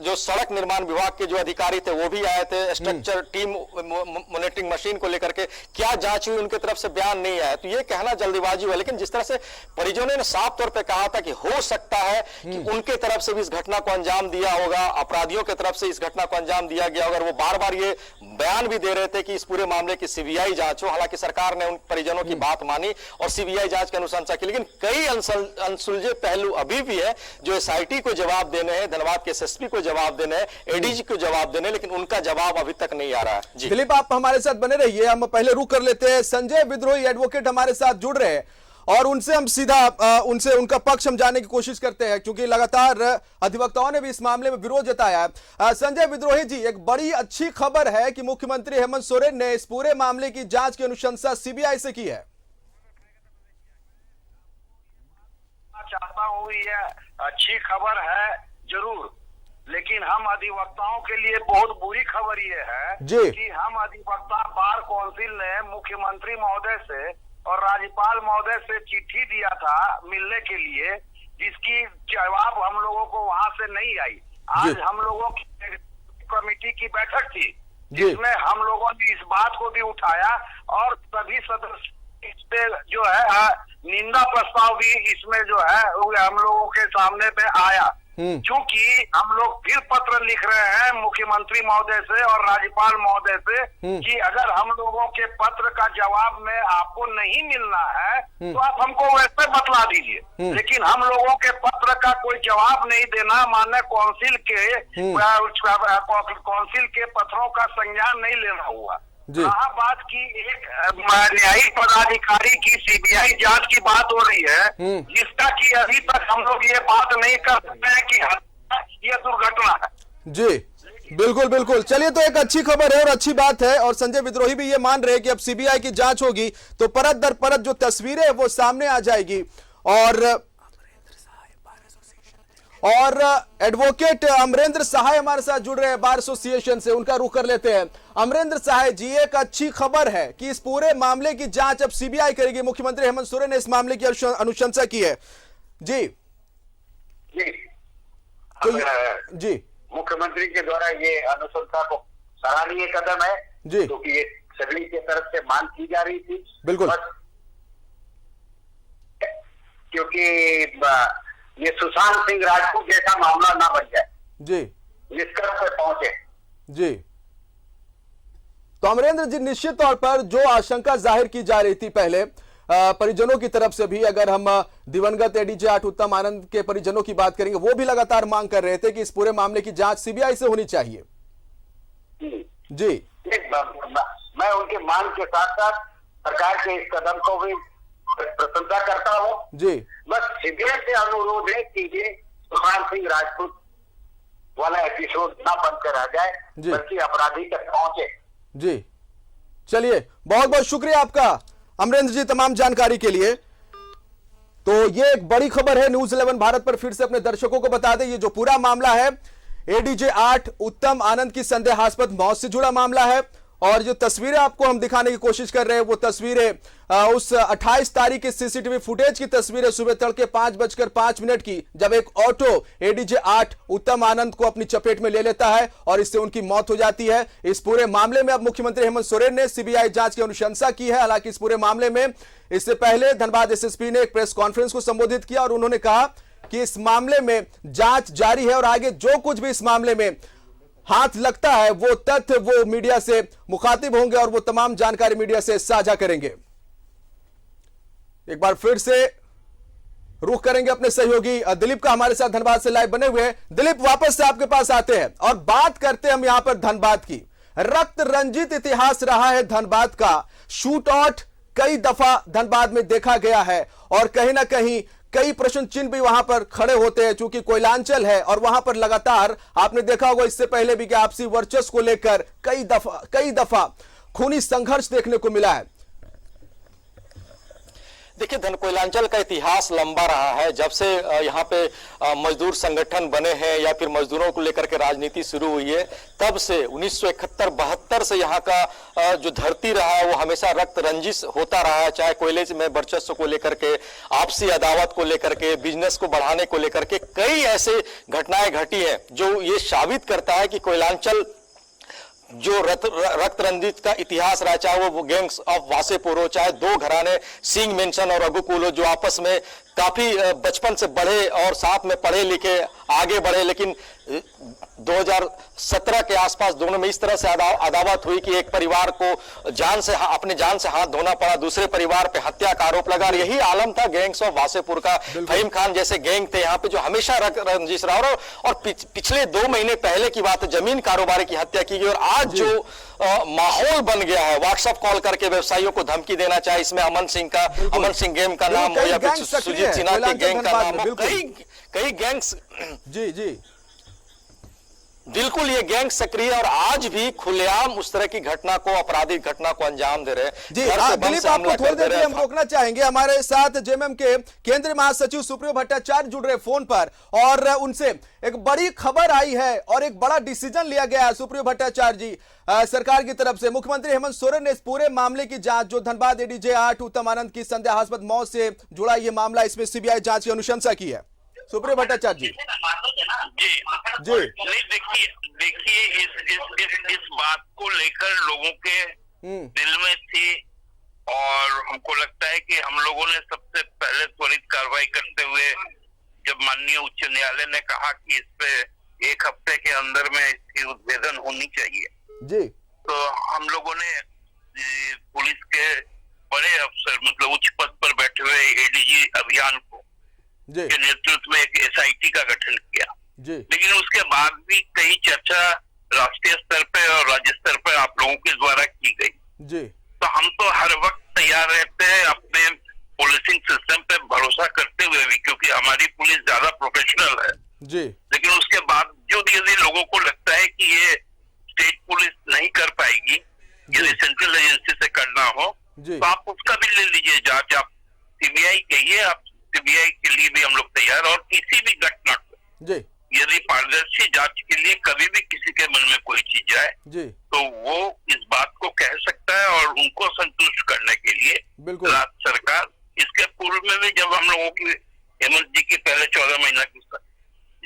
Speaker 3: जो सड़क निर्माण विभाग के जो अधिकारी थे वो भी आए थे, स्ट्रक्चर टीम मॉनिटरिंग मशीन को लेकर के क्या जांच हुई, उनके तरफ से बयान नहीं आया। तो ये कहना जल्दीबाजी हुआ। लेकिन जिस तरह से परिजनों ने साफ तौर पे कहा था कि हो सकता है कि उनके तरफ से भी इस घटना को अंजाम दिया होगा, अपराधियों की तरफ से इस घटना को अंजाम दिया गया होगा। वो बार बार ये बयान भी दे रहे थे कि इस पूरे मामले की सीबीआई जांच हो। हालांकि सरकार ने उन परिजनों की बात मानी और सीबीआई जांच की अनुशंसा की। लेकिन कई अनसुलझे पहलू अभी भी है जो एसआईटी को जवाब देने हैं, धनबाद के एसएसपी को जवाब देने हैं, एडीजी को जवाब देने, लेकिन उनका जवाब अभी तक नहीं आ रहा है। जी
Speaker 1: दिलीप, आप हमारे साथ बने रहिए। हम पहले रुक कर लेते हैं, संजय विद्रोही एडवोकेट हमारे साथ जुड़ रहे हैं और उनसे हम सीधा उनसे उनका पक्ष हम जानने की कोशिश करते हैं, क्योंकि लगातार अधिवक्ताओं ने भी इस मामले में विरोध जताया है। संजय विद्रोही जी, एक बड़ी अच्छी खबर है कि मुख्यमंत्री हेमंत सोरेन ने इस पूरे मामले की जांच की अनुशंसा सीबीआई से की है।
Speaker 4: चाहता हूँ, ये अच्छी खबर है जरूर, लेकिन हम अधिवक्ताओं के लिए बहुत बुरी खबर ये है कि हम अधिवक्ता बार काउंसिल ने मुख्यमंत्री महोदय से और राज्यपाल महोदय से चिट्ठी दिया था मिलने के लिए, जिसकी जवाब हम लोगों को वहां से नहीं आई। आज हम लोगों की कमेटी की बैठक थी जिसमें हम लोगों ने इस बात को भी उठाया और सभी सदस्य इस पे जो है निंदा प्रस्ताव भी इसमें जो है हम लोगों के सामने पे आया। क्योंकि हम लोग फिर पत्र लिख रहे हैं मुख्यमंत्री महोदय से और राज्यपाल महोदय से कि अगर हम लोगों के पत्र का जवाब में आपको नहीं मिलना है तो आप हमको वैसे बतला दीजिए, लेकिन हम लोगों के पत्र का कोई जवाब नहीं देना, माननीय काउंसिल के पत्रों का संज्ञान नहीं लेना हुआ। कहाँ बात की एक न्यायिक पदाधिकारी की सीबीआई जांच की बात हो रही है, जिसका कि अभी तक हम लोग ये बात नहीं कर सकते हैं कि ये दुर्घटना है।
Speaker 1: जी बिल्कुल बिल्कुल। चलिए, तो एक अच्छी खबर है और अच्छी बात है, और संजय विद्रोही भी ये मान रहे हैं कि अब सीबीआई की जांच होगी तो परत दर परत जो तस्वीरें वो सामने आ जाएगी। और एडवोकेट अमरेंद्र सहाय हमारे साथ जुड़ रहे हैं बार एसोसिएशन से, उनका रुख कर लेते हैं। अमरेंद्र सहाय जी, एक अच्छी खबर है कि इस पूरे मामले की जांच अब सीबीआई करेगी। मुख्यमंत्री हेमंत सोरेन ने इस मामले की अनुशंसा की है। जी
Speaker 5: जी
Speaker 1: तो जी
Speaker 5: मुख्यमंत्री के द्वारा ये अनुशंसा को सराहनीय कदम है
Speaker 1: जी,
Speaker 5: क्योंकि ये सभी की तरफ से मांग की जा रही थी।
Speaker 1: बिल्कुल,
Speaker 5: क्योंकि ये सुशांत सिंह राजपूत जैसा मामला ना बन जाए
Speaker 1: जी,
Speaker 5: निष्कर्ष पे पहुंचे
Speaker 1: जी। तो अमरेंद्र जी, निश्चित तौर पर जो आशंका जाहिर की जा रही थी पहले परिजनों की तरफ से भी, अगर हम दिवंगत एडीजे 8 उत्तम आनंद के परिजनों की बात करेंगे, वो भी लगातार मांग कर रहे थे कि इस पूरे मामले की जांच सीबीआई से होनी चाहिए। जी,
Speaker 5: मैं उनकी मांग के साथ साथ सरकार के इस कदम को भी प्रशंसा करता हूँ
Speaker 1: जी।
Speaker 5: बस सीबीआई से अनुरोध है कि ये सुशांत सिंह राजपूत वाला एपिसोड ना बंद कर आ जाए, बल्कि अपराधी तक पहुंचे।
Speaker 1: जी, चलिए, बहुत बहुत शुक्रिया आपका अमरेंद्र जी तमाम जानकारी के लिए। तो ये एक बड़ी खबर है, न्यूज 11 भारत पर फिर से अपने दर्शकों को बता दें, ये जो पूरा मामला है एडीजे 8 उत्तम आनंद की संदेहास्पद मौत से जुड़ा मामला है। और जो तस्वीरें आपको हम दिखाने की कोशिश कर रहे हैं वो तस्वीरें उस 28 तारीख की सीसीटीवी फुटेज की तस्वीरें, सुबह तड़के 5:05 की, जब एक ऑटो एडीजे 8 उत्तम आनंद को अपनी चपेट में ले लेता है और इससे उनकी मौत हो जाती है। इस पूरे मामले में अब मुख्यमंत्री हेमंत सोरेन ने सीबीआई जांच की अनुशंसा की है। हालांकि इस पूरे मामले में इससे पहले धनबाद एसएसपी ने एक प्रेस कॉन्फ्रेंस को संबोधित किया और उन्होंने कहा कि इस मामले में जांच जारी है और आगे जो कुछ भी इस मामले में हाथ लगता है वो तथ्य वो मीडिया से मुखातिब होंगे और वो तमाम जानकारी मीडिया से साझा करेंगे। एक बार फिर से रुख करेंगे अपने सहयोगी दिलीप का, हमारे साथ धनबाद से लाइव बने हुए हैं। दिलीप, वापस से आपके पास आते हैं और बात करते हैं हम यहां पर धनबाद की। रक्त रंजित इतिहास रहा है धनबाद का, शूट आउट कई दफा धनबाद में देखा गया है और कहीं ना कहीं कई प्रश्न चिन्ह भी वहां पर खड़े होते हैं, चूंकि कोयलांचल है और वहां पर लगातार आपने देखा होगा इससे पहले भी कि आपसी वर्चस्व को लेकर कई दफा खूनी संघर्ष देखने को मिला है।
Speaker 3: देखिए, कोयलांचल का इतिहास लंबा रहा है। जब से यहाँ पे मजदूर संगठन बने हैं या फिर मजदूरों को लेकर के राजनीति शुरू हुई है, तब से 1971-72 से यहाँ का जो धरती रहा है वो हमेशा रक्त रंजिश होता रहा है। चाहे कोयले में वर्चस्व को लेकर के, आपसी अदावत को लेकर के, बिजनेस को बढ़ाने को लेकर के कई ऐसे घटनाएं घटी हैं जो ये साबित करता है कि कोयलांचल जो रक्त रंजित का इतिहास रहा, चाहे वो गैंग्स ऑफ वासेपुर हो, चाहे दो घराने सिंह मेंशन और रघुकुल हो, जो आपस में काफी बचपन से बढ़े और साथ में पढ़े लिखे आगे बढ़े, लेकिन 2017 के आसपास दोनों में इस तरह से अदावत हुई कि एक परिवार को अपने जान से हाथ धोना पड़ा, दूसरे परिवार पे हत्या का आरोप लगा। यही आलम था गैंग्स ऑफ वासेपुर का। फहीम खान जैसे गैंग थे यहाँ पे जो हमेशा रंजिश रहा। और पिछले 2 महीने पहले की बात है, जमीन कारोबारी की हत्या की गई और आज जो माहौल बन गया है, व्हाट्सएप कॉल करके व्यवसायियों को धमकी देना, चाहे इसमें अमन सिंह गैंग का नाम हो या फिर सुजीत सिन्हा के गैंग का नाम हो, कई गैंग्स।
Speaker 1: जी जी,
Speaker 3: बिल्कुल, ये गैंग सक्रिय और आज भी खुलेआम उस तरह की घटना को, आपराधिक घटना को अंजाम दे रहे हैं।
Speaker 1: जी दिलीप, आपको थोड़ी देर हम रोकना चाहेंगे। हमारे साथ जेएमएम के केंद्रीय महासचिव सुप्रियो भट्टाचार्य जुड़ रहे फोन पर और उनसे एक बड़ी खबर आई है और एक बड़ा डिसीजन लिया गया है। सुप्रियो भट्टाचार्य जी, सरकार की तरफ से मुख्यमंत्री हेमंत सोरेन ने इस पूरे मामले की जांच, जो धनबाद एडीजे 8 उत्तम आनंद की संदेहास्पद मौत से जुड़ा ये मामला, इसमें सीबीआई जांच की अनुशंसा की है। सुप्रियो भट्टाचार्य जी।
Speaker 6: जी नहीं, देखिए इस बात को लेकर लोगों के दिल में थी और हमको लगता है कि हम लोगों ने सबसे पहले त्वरित कार्रवाई करते हुए जब माननीय उच्च न्यायालय ने कहा कि इस पे 1 हफ्ते के अंदर में इसकी उद्भेदन होनी चाहिए
Speaker 1: जी, तो
Speaker 6: हम लोगों ने पुलिस के बड़े अफसर मतलब उच्च पद पर बैठे हुए एडीजी अभियान को के नेतृत्व में एक एसआईटी का गठन किया
Speaker 1: जी।
Speaker 6: लेकिन उसके बाद भी कई चर्चा राष्ट्रीय स्तर पे और राज्य स्तर पे आप लोगों के द्वारा की गई
Speaker 1: जी।
Speaker 6: तो हम तो हर वक्त तैयार रहते हैं अपने पुलिसिंग सिस्टम पे भरोसा करते हुए भी, क्योंकि हमारी पुलिस ज्यादा प्रोफेशनल है
Speaker 1: जी।
Speaker 6: लेकिन उसके बावजूद यदि लोगों को लगता है कि ये स्टेट पुलिस नहीं कर पाएगी, यदि सेंट्रल एजेंसी से करना हो तो आप उसका भी ले लीजिए जांच। आप सीबीआई कहिए, आप सीबीआई के लिए भी हम लोग तैयार। और किसी भी घटना को यदि पारदर्शी जांच के लिए कभी भी किसी के मन में कोई चीज जाए तो वो इस बात को कह सकता है और उनको संतुष्ट करने के लिए राज्य सरकार, इसके पूर्व में भी जब हम लोगों की हेमंत जी की पहले 14 महीना की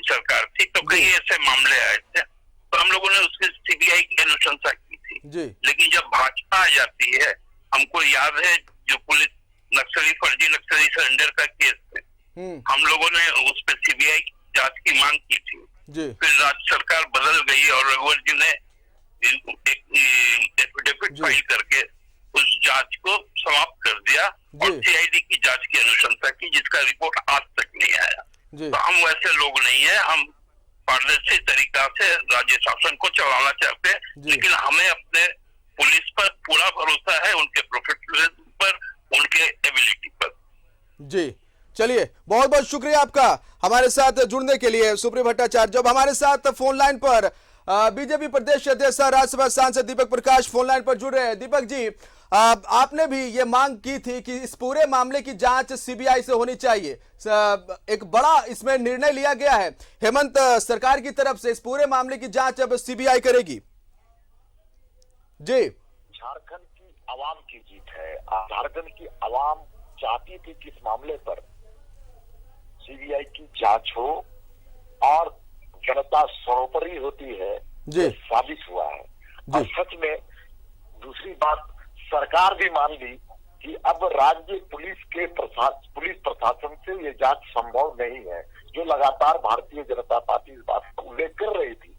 Speaker 6: सरकार थी तो कई ऐसे मामले आए थे तो हम लोगों ने उसकी सीबीआई की अनुशंसा की थी। लेकिन जब भाजपा आ जाती है, हमको याद है जो पुलिस नक्सली फर्जी नक्सली सरेंडर का केस थे, हम लोगों ने उस पर सीबीआई जांच की मांग की थी। फिर राज्य सरकार बदल गई और रघुवर जी ने एक एफिडेविट फाइल करके उस जांच को समाप्त कर दिया और सीआईडी की जांच की अनुशंसा की, जिसका रिपोर्ट आज तक नहीं आया। तो हम वैसे लोग नहीं है, हम पारदर्शी तरीका से राज्य शासन को चलाना चाहते हैं, लेकिन हमें अपने पुलिस पर पूरा भरोसा है, उनके प्रोफेशनलिज्म पर, उनके एबिलिटी पर।
Speaker 1: जी, चलिए बहुत बहुत शुक्रिया आपका हमारे साथ जुड़ने के लिए सुप्रिय भट्टाचार्य। जब हमारे साथ फोन लाइन पर बीजेपी प्रदेश अध्यक्ष राज्यसभा सांसद दीपक प्रकाश फोन लाइन पर जुड़ रहे हैं। दीपक जी, आपने भी ये मांग की थी कि इस पूरे मामले की जांच सीबीआई से होनी चाहिए। एक बड़ा इसमें निर्णय लिया गया है हेमंत सरकार की तरफ से, इस पूरे मामले की जांच अब सीबीआई करेगी। जी,
Speaker 7: झारखंड की आवाम की जीत है। झारखंड की आवाम चाहती थी कि इस मामले पर सीबीआई की जांच हो और जनता सर्वोपरि होती है, ये साबित हुआ है। और सच में दूसरी बात, सरकार भी मान ली कि अब राज्य पुलिस प्रशासन से ये जांच संभव नहीं है, जो लगातार भारतीय जनता पार्टी इस बात का उल्लेख कर रही थी।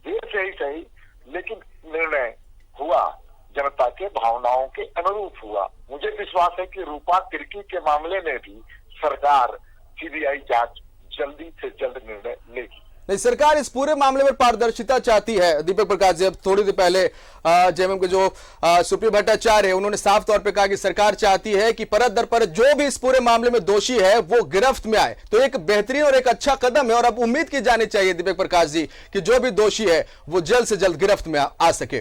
Speaker 7: देर से ही सही, लेकिन निर्णय हुआ जनता के भावनाओं के अनुरूप हुआ। मुझे विश्वास है कि रूपा तिर्की के मामले में भी सरकार सीबीआई जांच जल्दी से जल्द निर्णय लेगी।
Speaker 1: नहीं, सरकार इस पूरे मामले में पारदर्शिता चाहती है। दीपक प्रकाश जी, अब थोड़ी देर पहले जेएमएम के जो सुप्रिय भट्टाचार्य है उन्होंने साफ तौर पे कहा कि सरकार चाहती है कि परत दर परत जो भी इस पूरे मामले में दोषी है वो गिरफ्त में आए। तो एक बेहतरीन और एक अच्छा कदम है और अब उम्मीद की जानी चाहिए दीपक प्रकाश जी कि जो भी दोषी है वो जल्द से जल्द गिरफ्त में आ सके।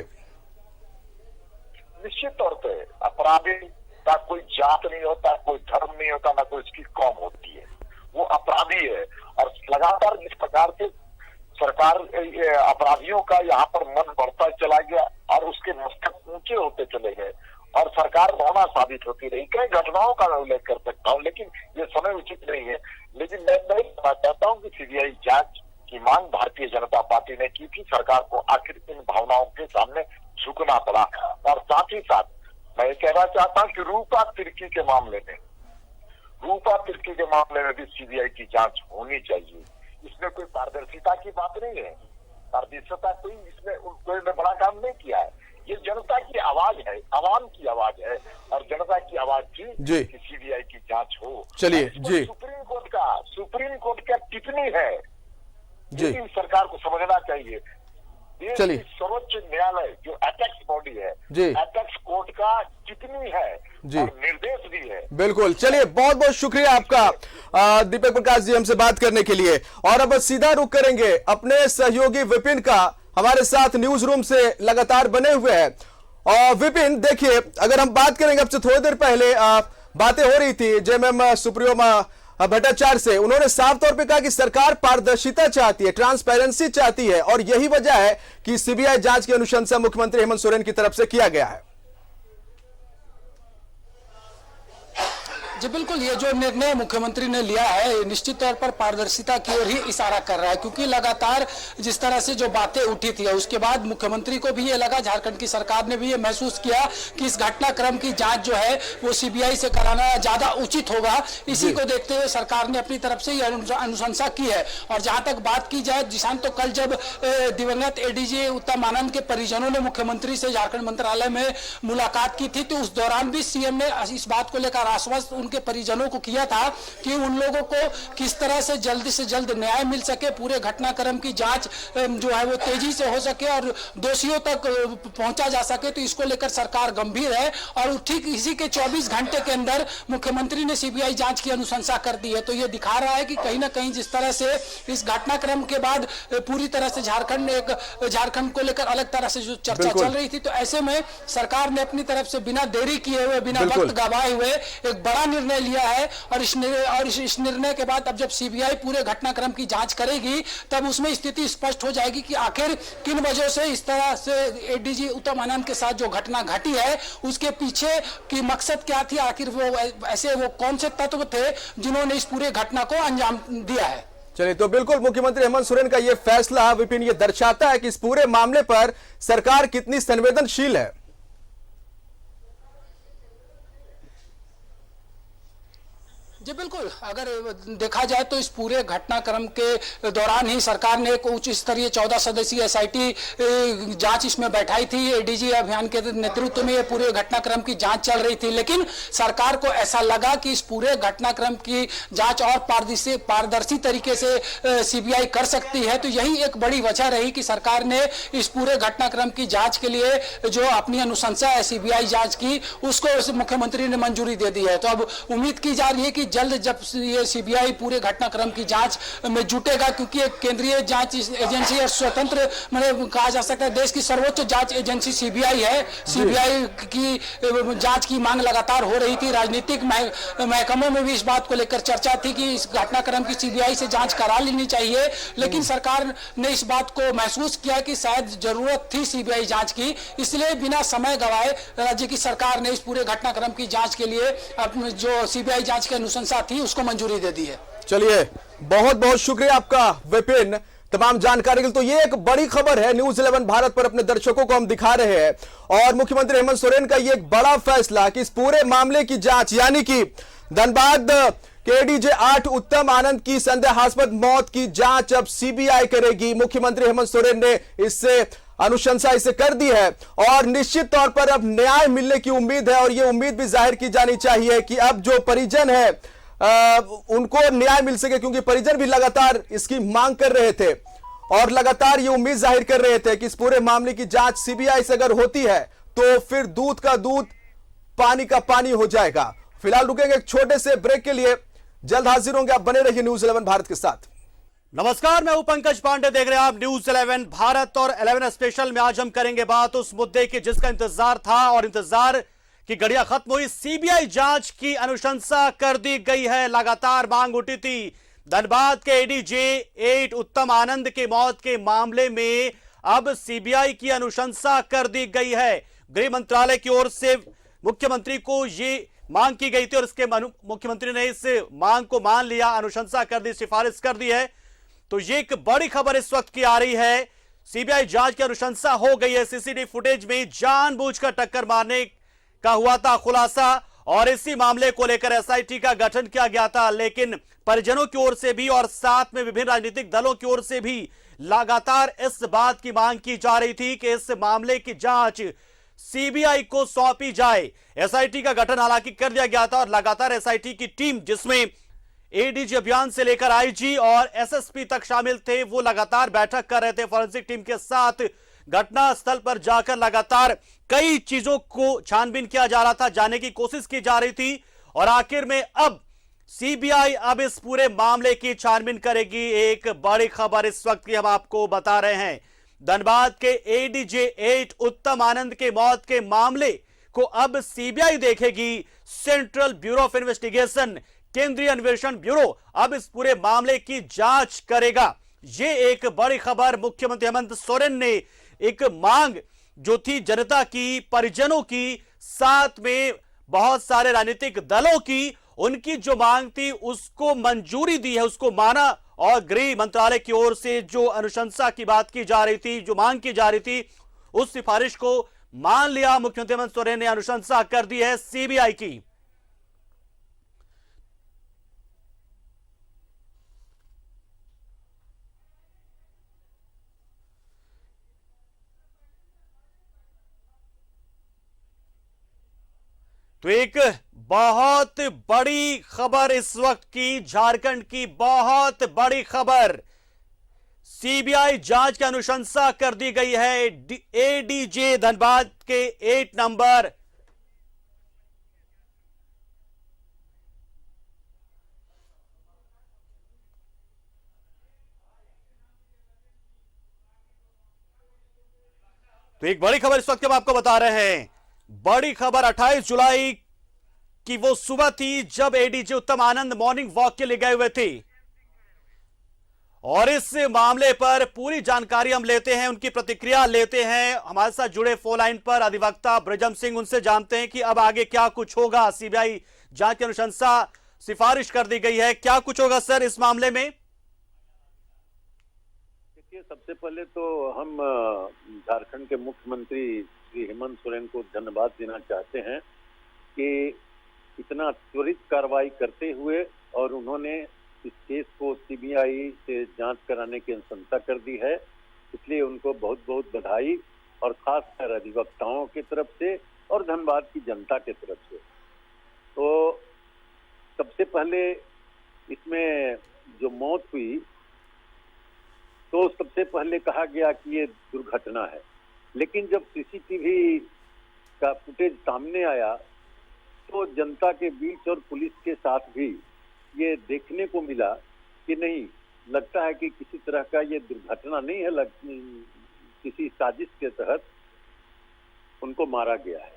Speaker 7: निश्चित तौर पर अपराधी का कोई जात नहीं होता, कोई धर्म नहीं होता, ना कोई उसकी कौम होती है, वो अपराधी है। और लगातार जिस प्रकार से सरकार अपराधियों का यहाँ पर मन बढ़ता चला गया और उसके मस्तक ऊंचे होते चले गए और सरकार मौना साबित होती रही। कई घटनाओं का मैं उल्लेख कर सकता हूँ, लेकिन ये समय उचित नहीं है। लेकिन मैं नहीं कहना चाहता हूँ कि सीबीआई जांच की मांग भारतीय जनता पार्टी ने की थी। सरकार को आखिर इन भावनाओं के सामने झुकना पड़ा। और साथ ही साथ मैं कहना चाहता हूँ कि रूपा तिर्की के मामले में भी सीबीआई की जांच होनी चाहिए। इसमें कोई पारदर्शिता की बात नहीं है, पारदर्शिता कोई इसमें कोई ने बड़ा काम नहीं किया है। ये जनता की आवाज है, आवाम की आवाज है और जनता की आवाज थी कि सीबीआई की जांच हो।
Speaker 1: चलिए जी,
Speaker 7: सुप्रीम कोर्ट का टिप्पणी है, ये सरकार को समझना चाहिए।
Speaker 1: चलिए,
Speaker 7: सर्वोच्च न्यायालय जो एपेक्स बॉडी है, एपेक्स कोर्ट का टिप्पणी है और निर्देश भी है।
Speaker 1: बिल्कुल, चलिए बहुत बहुत शुक्रिया आपका दीपक प्रकाश जी हमसे बात करने के लिए। और अब सीधा रुख करेंगे अपने सहयोगी विपिन का, हमारे साथ न्यूज रूम से लगातार बने हुए हैं। और विपिन, देखिए अगर हम बात करेंगे, अब से थोड़ी देर पहले बातें हो रही थी जेएमएम सुप्रियो भट्टाचार्य से, उन्होंने साफ तौर पे कहा कि सरकार पारदर्शिता चाहती है, ट्रांसपेरेंसी चाहती है और यही वजह है कि सीबीआई जांच की अनुशंसा मुख्यमंत्री हेमंत सोरेन की तरफ से किया गया है।
Speaker 2: जी बिल्कुल, ये जो निर्णय मुख्यमंत्री ने लिया है निश्चित तौर पर पारदर्शिता की ओर ही इशारा कर रहा है, क्योंकि लगातार जिस तरह से जो बातें उठी थी उसके बाद मुख्यमंत्री को भी ये लगा, झारखंड की सरकार ने भी ये महसूस किया कि इस घटनाक्रम की जांच जो है वो सीबीआई से कराना ज्यादा उचित होगा। इसी को देखते हुए सरकार ने अपनी तरफ से ये अनुशंसा की है। और जहां तक बात की जाए जिशान, तो कल जब दिवंगत एडीजी उत्तम आनंद के परिजनों ने मुख्यमंत्री से झारखंड मंत्रालय में मुलाकात की थी, तो उस दौरान भी सीएम ने इस बात को लेकर आश्वस्त उनके परिजनों को किया था कि उन लोगों को किस तरह से जल्द न्याय मिल सके, पूरे घटनाक्रम की जांच जो है वो तेजी से हो सके और दोषियों तक पहुंचा जा सके। तो इसको लेकर सरकार गंभीर है और ठीक इसी के 24 घंटे के अंदर मुख्यमंत्री ने सीबीआई जांच की अनुशंसा कर दी है। तो ये दिखा रहा है कि कहीं ना कहीं जिस तरह से इस घटनाक्रम के बाद पूरी तरह से झारखंड को लेकर अलग तरह से जो चर्चा चल रही थी, तो ऐसे में सरकार ने अपनी तरफ से बिना देरी किए हुए, बिना वक्त गवाए हुए एक बड़ा निर्णय लिया है। और इस निर्णय के बाद अब जब सीबीआई पूरे घटनाक्रम की जांच करेगी तब उसमें स्थिति स्पष्ट हो जाएगी कि आखिर किन वजह से इस तरह से एडीजी उत्तम आनंद के साथ जो घटना घटी है उसके पीछे की मकसद क्या थी, आखिर वो कौन से तत्व थे जिन्होंने इस पूरे घटना को अंजाम दिया है।
Speaker 1: चलिए, तो बिल्कुल मुख्यमंत्री हेमंत सोरेन का यह फैसला विपिन ये दर्शाता है कि इस पूरे मामले पर सरकार कितनी संवेदनशील है।
Speaker 2: जी बिल्कुल, अगर देखा जाए तो इस पूरे घटनाक्रम के दौरान ही सरकार ने एक उच्च स्तरीय 14 सदस्यीय एसआईटी जांच इसमें बैठाई थी। एडीजी अभियान के नेतृत्व में ये पूरे घटनाक्रम की जांच चल रही थी, लेकिन सरकार को ऐसा लगा कि इस पूरे घटनाक्रम की जांच और पारदर्शी तरीके से सीबीआई कर सकती है। तो यही एक बड़ी वजह रही कि सरकार ने इस पूरे घटनाक्रम की जांच के लिए जो अपनी अनुशंसा है सीबीआई जांच की, उसको मुख्यमंत्री ने मंजूरी दे दी है। तो अब उम्मीद की जा रही है कि जल्द जब ये सीबीआई पूरे घटनाक्रम की जांच में जुटेगा, क्योंकि एक केंद्रीय जांच एजेंसी और स्वतंत्र मतलब कहा जा सकता है देश की सर्वोच्च जांच एजेंसी सीबीआई है। सीबीआई की जांच की मांग लगातार हो रही थी। राजनीतिक महकमों में भी इस बात को लेकर चर्चा थी कि इस घटनाक्रम की सीबीआई से जांच करा लेनी चाहिए, लेकिन सरकार ने इस बात को महसूस किया कि शायद जरूरत थी सीबीआई जांच की, इसलिए बिना समय गवाए राज्य की सरकार ने इस पूरे घटनाक्रम की जांच के लिए जो सीबीआई जांच की अनुशंसा थी उसको मंजूरी दे दी है।
Speaker 1: चलिए, बहुत बहुत शुक्रिया आपका विपिन तमाम जानकारी के लिए। तो ये एक बड़ी खबर है, न्यूज़ 11 भारत पर अपने दर्शकों को हम दिखा रहे हैं और मुख्यमंत्री हेमंत सोरेन का ये एक बड़ा फैसला कि इस पूरे मामले की जांच यानी कि धनबाद के एडीजे 8 उत्तम आनंद की संदेहास्पद मौत की जांच अब सीबीआई करेगी। मुख्यमंत्री हेमंत सोरेन ने इससे अनुशंसा इसे कर दी है और निश्चित तौर पर अब न्याय मिलने की उम्मीद है और यह उम्मीद भी जाहिर की जानी चाहिए कि अब जो परिजन है उनको न्याय मिल सके, क्योंकि परिजन भी लगातार इसकी मांग कर रहे थे और लगातार ये उम्मीद जाहिर कर रहे थे कि इस पूरे मामले की जांच सीबीआई से अगर होती है तो फिर दूध का दूध पानी का पानी हो जाएगा। फिलहाल रुकेंगे एक छोटे से ब्रेक के लिए, जल्द हाजिर होंगे। आप बने रहिए न्यूज़ 11 भारत के साथ।
Speaker 8: नमस्कार, मैं हूं पंकज पांडे, देख रहे हैं आप न्यूज़ 11 भारत और 11 स्पेशल में आज हम करेंगे बात उस मुद्दे की जिसका इंतजार था और इंतजार की घड़ियां खत्म हुई। सीबीआई जांच की अनुशंसा कर दी गई है। लगातार मांग उठी थी धनबाद के एडीजे 8 उत्तम आनंद की मौत के मामले में अब सीबीआई की अनुशंसा कर दी गई है। गृह मंत्रालय की ओर से मुख्यमंत्री को ये मांग की गई थी और इसके मुख्यमंत्री ने इस मांग को मान लिया, अनुशंसा कर दी, सिफारिश कर दी है। तो ये एक बड़ी खबर इस वक्त की आ रही है। सीबीआई जांच की अनुशंसा हो गई है। सीसीटीवी फुटेज में जानबूझकर टक्कर मारने का हुआ था खुलासा और इसी मामले को लेकर एसआईटी का गठन किया गया था, लेकिन परिजनों की ओर से भी और साथ में विभिन्न राजनीतिक दलों की ओर से भी लगातार इस बात की मांग की जा रही थी कि इस मामले की जांच सीबीआई को सौंपी जाए। एसआईटी का गठन हालांकि कर दिया गया था और लगातार एसआईटी की टीम जिसमें एडीजी अभियान से लेकर आईजी और एसएसपी तक शामिल थे, वो लगातार बैठक कर रहे थे फॉरेंसिक टीम के साथ। घटना स्थल पर जाकर लगातार कई चीजों को छानबीन किया जा रहा था, जानने की कोशिश की जा रही थी और आखिर में अब सीबीआई अब इस पूरे मामले की छानबीन करेगी। एक बड़ी खबर इस वक्त की हम आपको बता रहे हैं। धनबाद के एडीजे 8 उत्तम आनंद के मौत के मामले को अब सीबीआई देखेगी। सेंट्रल ब्यूरो ऑफ इन्वेस्टिगेशन, केंद्रीय अन्वेषण ब्यूरो अब इस पूरे मामले की जांच करेगा। ये एक बड़ी खबर। मुख्यमंत्री हेमंत सोरेन ने एक मांग जो थी जनता की, परिजनों की, साथ में बहुत सारे राजनीतिक दलों की उनकी जो मांग थी उसको मंजूरी दी है, उसको माना, और गृह मंत्रालय की ओर से जो अनुशंसा की बात की जा रही थी, जो मांग की जा रही थी, उस सिफारिश को मान लिया। मुख्यमंत्री हेमंत सोरेन ने अनुशंसा कर दी है सीबीआई की। तो एक बहुत बड़ी खबर इस वक्त की, झारखंड की बहुत बड़ी खबर, सीबीआई जांच की अनुशंसा कर दी गई है। एडीजे धनबाद के 8 नंबर तो एक बड़ी खबर इस वक्त हम आपको बता रहे हैं। बड़ी खबर 28 जुलाई की वो सुबह थी जब एडीजे उत्तम आनंद मॉर्निंग वॉक के लिए गए हुए थे, और इस मामले पर पूरी जानकारी हम लेते हैं, उनकी प्रतिक्रिया लेते हैं। हमारे साथ जुड़े फोन लाइन पर अधिवक्ता ब्रजम सिंह, उनसे जानते हैं कि अब आगे क्या कुछ होगा। सीबीआई जांच की अनुशंसा सिफारिश कर दी गई है, क्या कुछ होगा सर इस मामले में?
Speaker 9: देखिए, सबसे पहले तो हम झारखंड के मुख्यमंत्री श्री हेमंत सोरेन को धन्यवाद देना चाहते हैं कि इतना त्वरित कार्रवाई करते हुए और उन्होंने इस केस को सीबीआई से जांच कराने की अनुशंसा कर दी है। इसलिए उनको बहुत बहुत बधाई, और खासकर अधिवक्ताओं की तरफ से और धनबाद की जनता की तरफ से। तो सबसे पहले इसमें जो मौत हुई, तो सबसे पहले कहा गया कि ये दुर्घटना है, लेकिन जब सीसीटीवी का फुटेज सामने आया तो जनता के बीच और पुलिस के साथ भी ये देखने को मिला कि नहीं, लगता है कि किसी तरह का ये दुर्घटना नहीं है, किसी साजिश के तहत उनको मारा गया है।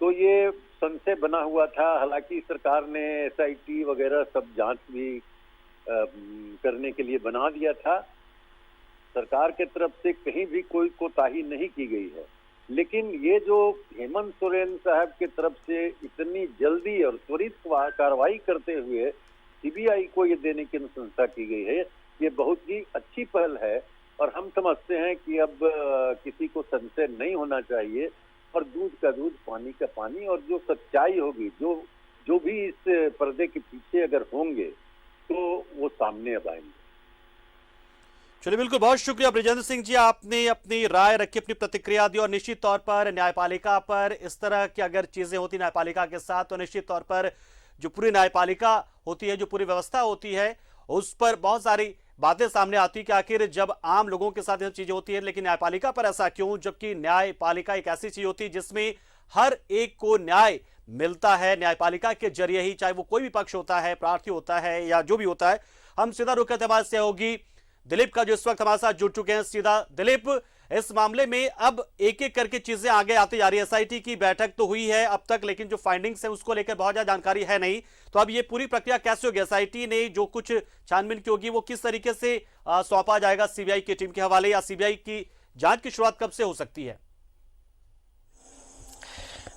Speaker 9: तो ये संशय बना हुआ था। हालांकि सरकार ने एसआईटी वगैरह सब जांच भी करने के लिए बना दिया था। सरकार के तरफ से कहीं भी कोई कोताही नहीं की गई है, लेकिन ये जो हेमंत सोरेन साहब की तरफ से इतनी जल्दी और त्वरित कार्रवाई करते हुए सीबीआई को ये देने की अनुशंसा की गई है, ये बहुत ही अच्छी पहल है। और हम समझते हैं कि अब किसी को संशय नहीं होना चाहिए, और दूध का दूध, पानी का पानी, और जो सच्चाई होगी, जो भी इस पर्दे के पीछे अगर होंगे तो वो सामने अब आएंगे।
Speaker 8: चलिए, बिल्कुल, बहुत शुक्रिया ब्रजेंद्र सिंह जी, आपने अपनी राय रखी, अपनी प्रतिक्रिया दी। और निश्चित तौर पर न्यायपालिका पर इस तरह की अगर चीजें होती न्यायपालिका के साथ, तो निश्चित तौर पर जो पूरी न्यायपालिका होती है, जो पूरी व्यवस्था होती है, उस पर बहुत सारी बातें सामने आती है कि आखिर जब आम लोगों के साथ ये चीजें होती है, लेकिन न्यायपालिका पर ऐसा क्यों? जबकि न्यायपालिका एक ऐसी चीज होती है जिसमें हर एक को न्याय मिलता है न्यायपालिका के जरिए ही, चाहे वो कोई भी पक्ष होता है, प्रार्थी होता है या जो भी होता है। हम सीधा रुख करते हमारे से होगी दिलीप का, जो इस वक्त हमारे साथ जुड़ चुके हैं। सीधा दिलीप, इस मामले में अब एक एक करके चीजें आगे आती जा रही है। एसआईटी की बैठक तो हुई है अब तक, लेकिन जो फाइंडिंग्स है उसको लेकर बहुत ज्यादा जानकारी है नहीं। तो अब ये पूरी प्रक्रिया कैसे होगी? एसआईटी ने जो कुछ छानबीन की होगी वो किस तरीके से सौंपा जाएगा सीबीआई की टीम के हवाले, या सीबीआई की जांच की शुरुआत कब से हो सकती है?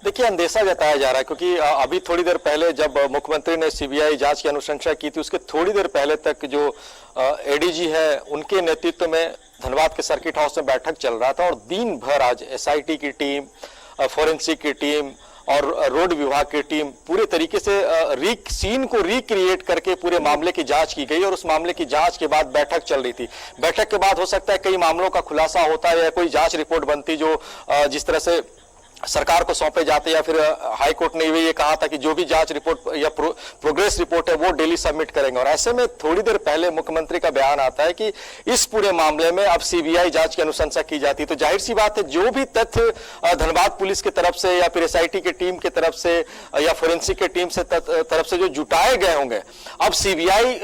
Speaker 3: देखिए, अंदेशा जताया जा रहा है, क्योंकि अभी थोड़ी देर पहले जब मुख्यमंत्री ने सीबीआई जांच की अनुशंसा की थी, उसके थोड़ी देर पहले तक जो एडीजी है उनके नेतृत्व में धनबाद के सर्किट हाउस में बैठक चल रहा था, और दिन भर आज एसआईटी की टीम, फोरेंसिक की टीम और रोड विभाग की टीम पूरे तरीके से सीन को रिक्रिएट करके पूरे मामले की जांच की गई। और उस मामले की जांच के बाद बैठक चल रही थी। बैठक के बाद हो सकता है कई मामलों का खुलासा होता है, या कोई जांच रिपोर्ट बनती जो जिस तरह से सरकार को सौंपे जाते, या फिर हाई कोर्ट ने ये कहा था कि जो भी जांच रिपोर्ट या प्रोग्रेस रिपोर्ट है वो डेली सबमिट करेंगे। और ऐसे में थोड़ी देर पहले मुख्यमंत्री का बयान आता है कि इस पूरे मामले में अब सीबीआई जांच की अनुशंसा की जाती है। तो जाहिर सी बात है, जो भी तथ्य धनबाद पुलिस की तरफ से या फिर एसआईटी की टीम की तरफ से या फोरेंसिक की टीम से तरफ से जो जुटाए गए होंगे, अब सीबीआई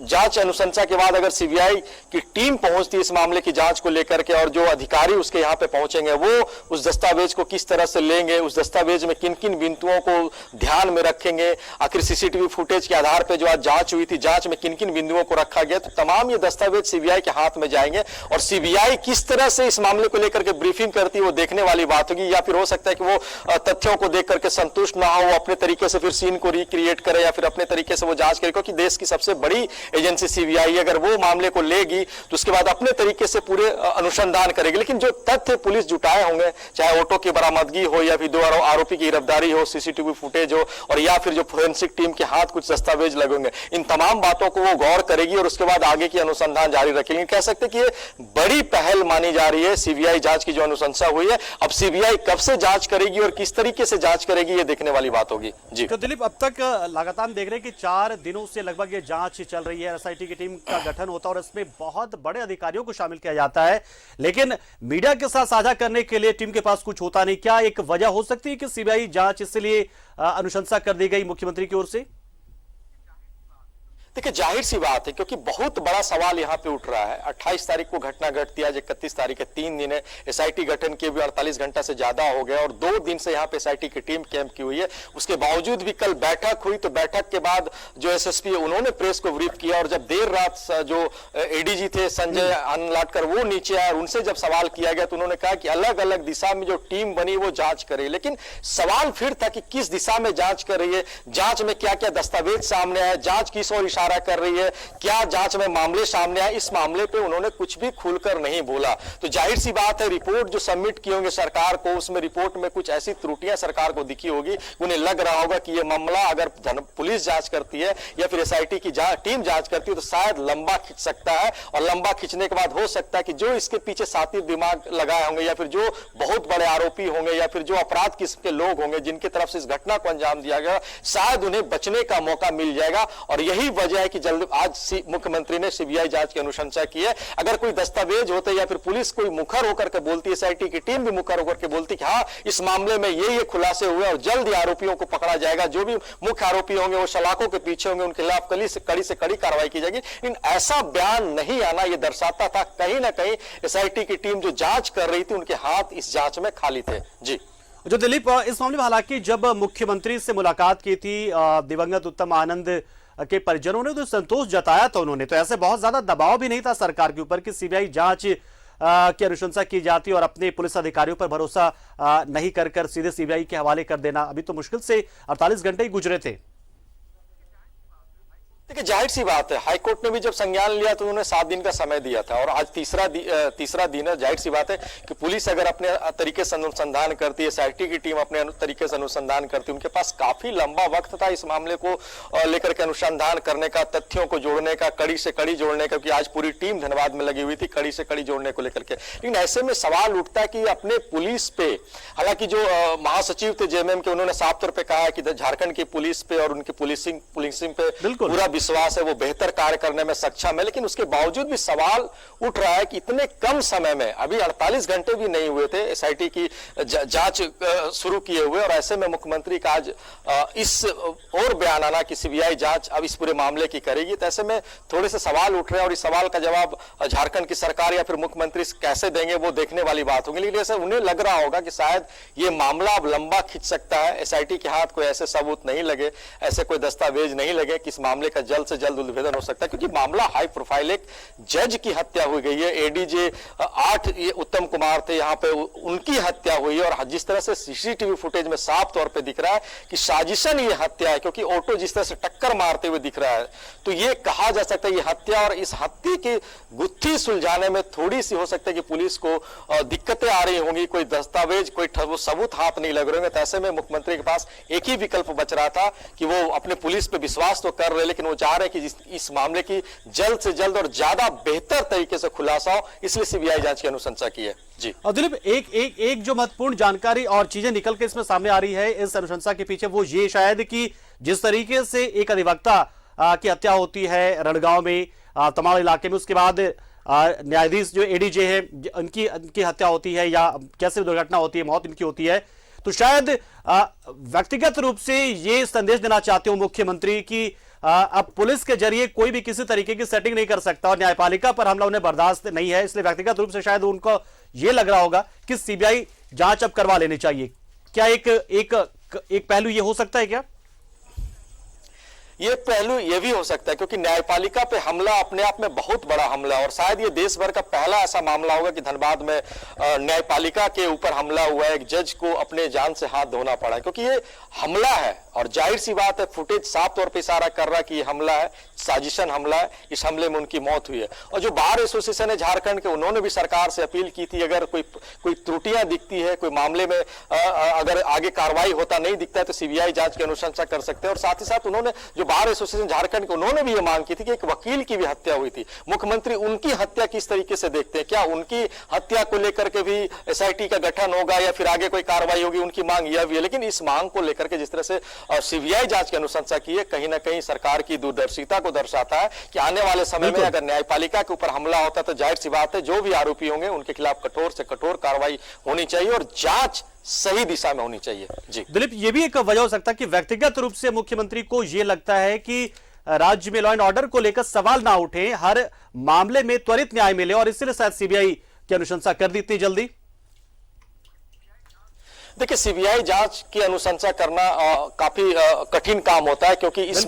Speaker 3: जांच अनुशंसा के बाद अगर सीबीआई की टीम पहुंचती है इस मामले की जांच को लेकर के, और जो अधिकारी उसके यहाँ पे पहुंचेंगे वो उस दस्तावेज को किस तरह तरह से लेंगे, उस दस्तावेज में किन किन बिंदुओं को ध्यान में रखेंगे, आखिर सीसीटीवी फुटेज के आधार पर जो आज जांच हुई थी, जांच में किन किन बिंदुओं को रखा गया, तो तमाम ये दस्तावेज सीबीआई के हाथ में जाएंगे और सीबीआई किस तरह से इस मामले को लेकर के ब्रीफिंग करती है वो देखने वाली बात होगी। या फिर हो सकता है कि वो तथ्यों को देख करके संतुष्ट ना हो, वो अपने तरीके से फिर सीन को रिक्रिएट करे या फिर अपने तरीके से वो जांच करे, क्योंकि देश की सबसे बड़ी एजेंसी सीबीआई अगर वो मामले को लेगी तो उसके बाद अपने तरीके से पूरे अनुसंधान करेगी। लेकिन जो तथ्य पुलिस जुटाए होंगे, चाहे ऑटो की बरामदगी हो या फिर 2 आरोपी की गिरफ्तारी हो, सीसीटीवी फुटेज हो और या फिर जो फोरेंसिक टीम के हाथ कुछ दस्तावेज लगेंगे, इन तमाम बातों को वो गौर करेगी और उसके बाद आगे की अनुसंधान जारी रखेंगे। कह सकते कि ये बड़ी पहल मानी जा रही है सीबीआई जांच की जो अनुशंसा हुई है। अब सीबीआई कब से जांच करेगी और किस तरीके से जांच करेगी ये देखने वाली बात होगी। जी
Speaker 8: तो दिलीप, अब तक लगातार देख रहे हैं कि 4 दिनों से लगभग ये जांच चल रही है, एसआईटी की टीम का गठन होता है और इसमें बहुत बड़े अधिकारियों को शामिल किया जाता है, लेकिन मीडिया के साथ साझा करने के लिए टीम के पास कुछ होता नहीं। क्या एक वजह हो सकती है कि सीबीआई जांच इसलिए अनुशंसा कर दी गई मुख्यमंत्री की ओर से?
Speaker 3: देखिए, जाहिर सी बात है क्योंकि बहुत बड़ा सवाल यहां पे उठ रहा है। 28 तारीख को घटना घटती है, आज 31 तारीख है, 3 दिन है। एसआईटी गठन के भी 48 घंटा से ज्यादा हो गया और 2 दिन से यहां पे एसआईटी की टीम कैंप की हुई है। उसके बावजूद भी कल बैठक हुई तो बैठक के बाद जो एसएसपी है उन्होंने प्रेस को ब्रीफ किया और जब देर रात जो एडीजी थे संजय अनलाटकर वो नीचे आए और उनसे जब सवाल किया गया तो उन्होंने कहा कि अलग अलग दिशा में जो टीम बनी वो जांच करे। लेकिन सवाल फिर था कि किस दिशा में जांच कर रही है, जांच में क्या क्या दस्तावेज सामने आए, जांच किस ओर इशारा कर रही है, क्या जांच में मामले सामने आए। इस मामले पे उन्होंने कुछ भी खुलकर नहीं बोला। तो जाहिर सी बात है रिपोर्ट जो सबमिट की होंगे सरकार को, उसमें रिपोर्ट में कुछ ऐसी त्रुटियां सरकार को दिखी होगी, उन्हें लग रहा होगा कि यह मामला अगर पुलिस जांच करती है या फिर एसआईटी की टीम जांच करती है तो शायद लंबा खिंच सकता है और लंबा खिंचने के बाद हो सकता है कि जो इसके पीछे साथी दिमाग लगाए होंगे या फिर जो बहुत बड़े आरोपी होंगे या फिर जो अपराध किस्म के लोग होंगे जिनकी तरफ से इस घटना को अंजाम दिया गया, शायद उन्हें बचने का मौका मिल जाएगा। और यही वजह है कि जल्द आज मुख्यमंत्री ने सीबीआई जांच की अनुशंसा की है। अगर कोई दस्तावेज होते या फिर पुलिस कोई मुखर होकर के बोलती, एसआईटी की टीम भी मुखर होकर के बोलती कि हाँ इस मामले में ये खुलासे हुए और जल्द ही आरोपियों को पकड़ा जाएगा, जो भी मुख्य आरोपी होंगे वो सलाखों के पीछे होंगे, उनके खिलाफ कड़ी से कड़ी कार्रवाई की जाएगी। लेकिन ऐसा बयान नहीं आना ये दर्शाता था कहीं ना कहीं एसआईटी की टीम जो जांच कर रही थी उनके हाथ इस जांच में खाली थे। जी
Speaker 8: जो दिलीप, इस मामले में हालांकि जब मुख्यमंत्री से मुलाकात की थी दिवंगत उत्तम आनंद के परिजनों ने तो संतोष जताया था उन्होंने, तो ऐसे बहुत ज्यादा दबाव भी नहीं था सरकार के ऊपर कि सीबीआई जांच की अनुशंसा की जाती और अपने पुलिस अधिकारियों पर भरोसा नहीं कर सीधे सीबीआई के हवाले कर देना। अभी तो मुश्किल से 48 घंटे ही गुजरे थे।
Speaker 3: देखिए, जाहिर सी बात है हाईकोर्ट ने भी जब संज्ञान लिया तो उन्होंने 7 दिन का समय दिया था और आज तीसरा दिन है। जाहिर सी बात है कि पुलिस अगर अपने तरीके से अनुसंधान करती है, एसआईटी की टीम अपने तरीके से अनुसंधान करती है, उनके पास काफी लंबा वक्त था इस मामले को लेकर के अनुसंधान करने का, तथ्यों को जोड़ने का, कड़ी से कड़ी जोड़ने का, क्योंकि आज पूरी टीम धनबाद में लगी हुई थी कड़ी से कड़ी जोड़ने को लेकर के। लेकिन ऐसे में सवाल उठता है कि अपने पुलिस पे, हालांकि जो महासचिव थे जेएमएम के, उन्होंने साफ तौर पर कहा कि झारखंड की पुलिस पे और उनकी पुलिसिंग पे पूरा विश्वास है, वो बेहतर कार्य करने में सक्षम है। लेकिन उसके बावजूद भी सवाल उठ रहा है कि इतने कम समय में, अभी 48 घंटे भी नहीं हुए थे एसआईटी की जांच शुरू किए हुए और ऐसे में मुख्यमंत्री का आज इस और बयान आना कि सीबीआई जांच अब इस पूरे मामले की करेगी, तो ऐसे में थोड़े से सवाल उठ रहे हैं और इस सवाल का जवाब झारखंड की सरकार या फिर मुख्यमंत्री कैसे देंगे वो देखने वाली बात होगी। लेकिन ऐसे उन्हें लग रहा होगा कि शायद ये मामला अब लंबा खिंच सकता है, एसआईटी के हाथ कोई ऐसे सबूत नहीं लगे, ऐसे कोई दस्तावेज नहीं लगे कि इस मामले का जल्द से जल्द उद्भेदन हो सकता है, क्योंकि मामला हाई प्रोफाइल, एक जज की हत्या हुई गई है, एडीजे 8 उत्तम कुमार थे यहाँ पे, उनकी हत्या हुई है और जिस तरह से सीसीटीवी फुटेज में साफ तौर पे दिख रहा है कि साजिशन ये हत्या है, क्योंकि ऑटो जिस तरह से टक्कर मारते हुए दिख रहा है तो ये कहा जा सकता है ये हत्या, और इस हत्या की गुत्थी सुलझाने में थोड़ी सी हो सकता है कि पुलिस को दिक्कतें आ रही होंगी, कोई दस्तावेज कोई सबूत हाथ नहीं लग रहे होंगे। तो ऐसे में मुख्यमंत्री के पास एक ही विकल्प बच रहा था कि वो अपने पुलिस पे विश्वास तो कर रहे, लेकिन वो चाह रहे कि इस मामले की जल्द से जल्द और ज्यादा बेहतर तरीके से खुलासा हो, इसलिए सीबीआई जांच की अनुशंसा की है। जी
Speaker 8: और दिलीप, एक जो महत्वपूर्ण जानकारी और चीजें निकल के इसमें सामने आ रही है इस अनुशंसा के पीछे, वो ये शायद कि जिस तरीके से एक अधिवक्ता की हत्या होती है रणगांव में तमाड़ इलाके में, उसके बाद न्यायाधीश जो एडीजे है उनकी हत्या होती है या कैसे दुर्घटना होती है, मौत इनकी होती है, तो शायद व्यक्तिगत रूप से ये संदेश देना चाहते हो मुख्यमंत्री कि अब पुलिस के जरिए कोई भी किसी तरीके की सेटिंग नहीं कर सकता और न्यायपालिका पर हमला उन्हें बर्दाश्त नहीं है, इसलिए व्यक्तिगत रूप से शायद उनको ये लग रहा होगा कि सीबीआई जांच अब करवा लेनी चाहिए। क्या एक पहलू ये हो सकता है क्या?
Speaker 3: ये पहलू ये भी हो सकता है क्योंकि न्यायपालिका पे हमला अपने आप में बहुत बड़ा हमला है और शायद ये देश भर का पहला ऐसा मामला होगा कि धनबाद में न्यायपालिका के ऊपर हमला हुआ है, एक जज को अपने जान से हाथ धोना पड़ा है क्योंकि ये हमला है और जाहिर सी बात है, फुटेज साफ तौर पे इशारा कर रहा है कि ये हमला है, साजिशन हमला है, इस हमले में उनकी मौत हुई है। और जो बार एसोसिएशन है झारखंड के, उन्होंने भी सरकार से अपील की थी अगर कोई त्रुटियां दिखती है, कोई मामले में अगर आगे कार्रवाई होता नहीं दिखता है तो सीबीआई जांच की अनुशंसा कर सकते हैं। और साथ ही साथ उन्होंने जो बार एसोसिएशन झारखंड के, उन्होंने भी ये मांग की थी कि एक वकील की भी हत्या हुई थी, मुख्यमंत्री उनकी हत्या किस तरीके से देखते हैं, क्या उनकी हत्या को लेकर के भी एसआईटी का गठन होगा या फिर आगे कोई कार्रवाई होगी, उनकी मांग यह भी है। लेकिन इस मांग को लेकर के जिस तरह से सीबीआई जांच की अनुशंसा की है, कहीं ना कहीं सरकार की दूरदर्शिता को दर्शाता है कि आने वाले समय में अगर न्यायपालिका के ऊपर हमला होता तो जाहिर सी बात है जो भी आरोपी होंगे उनके खिलाफ कठोर से कठोर कार्रवाई होनी चाहिए और जांच सही दिशा में होनी चाहिए। जी
Speaker 8: दिलीप, ये भी एक वजह हो सकता है कि व्यक्तिगत रूप से मुख्यमंत्री को यह लगता है कि राज्य में लॉ एंड ऑर्डर को लेकर सवाल ना उठे, हर मामले में त्वरित न्याय मिले और इसलिए शायद सीबीआई की अनुशंसा कर दी इतनी जल्दी।
Speaker 3: देखिए, सीबीआई जांच की अनुशंसा करना काफी कठिन काम होता है क्योंकि इस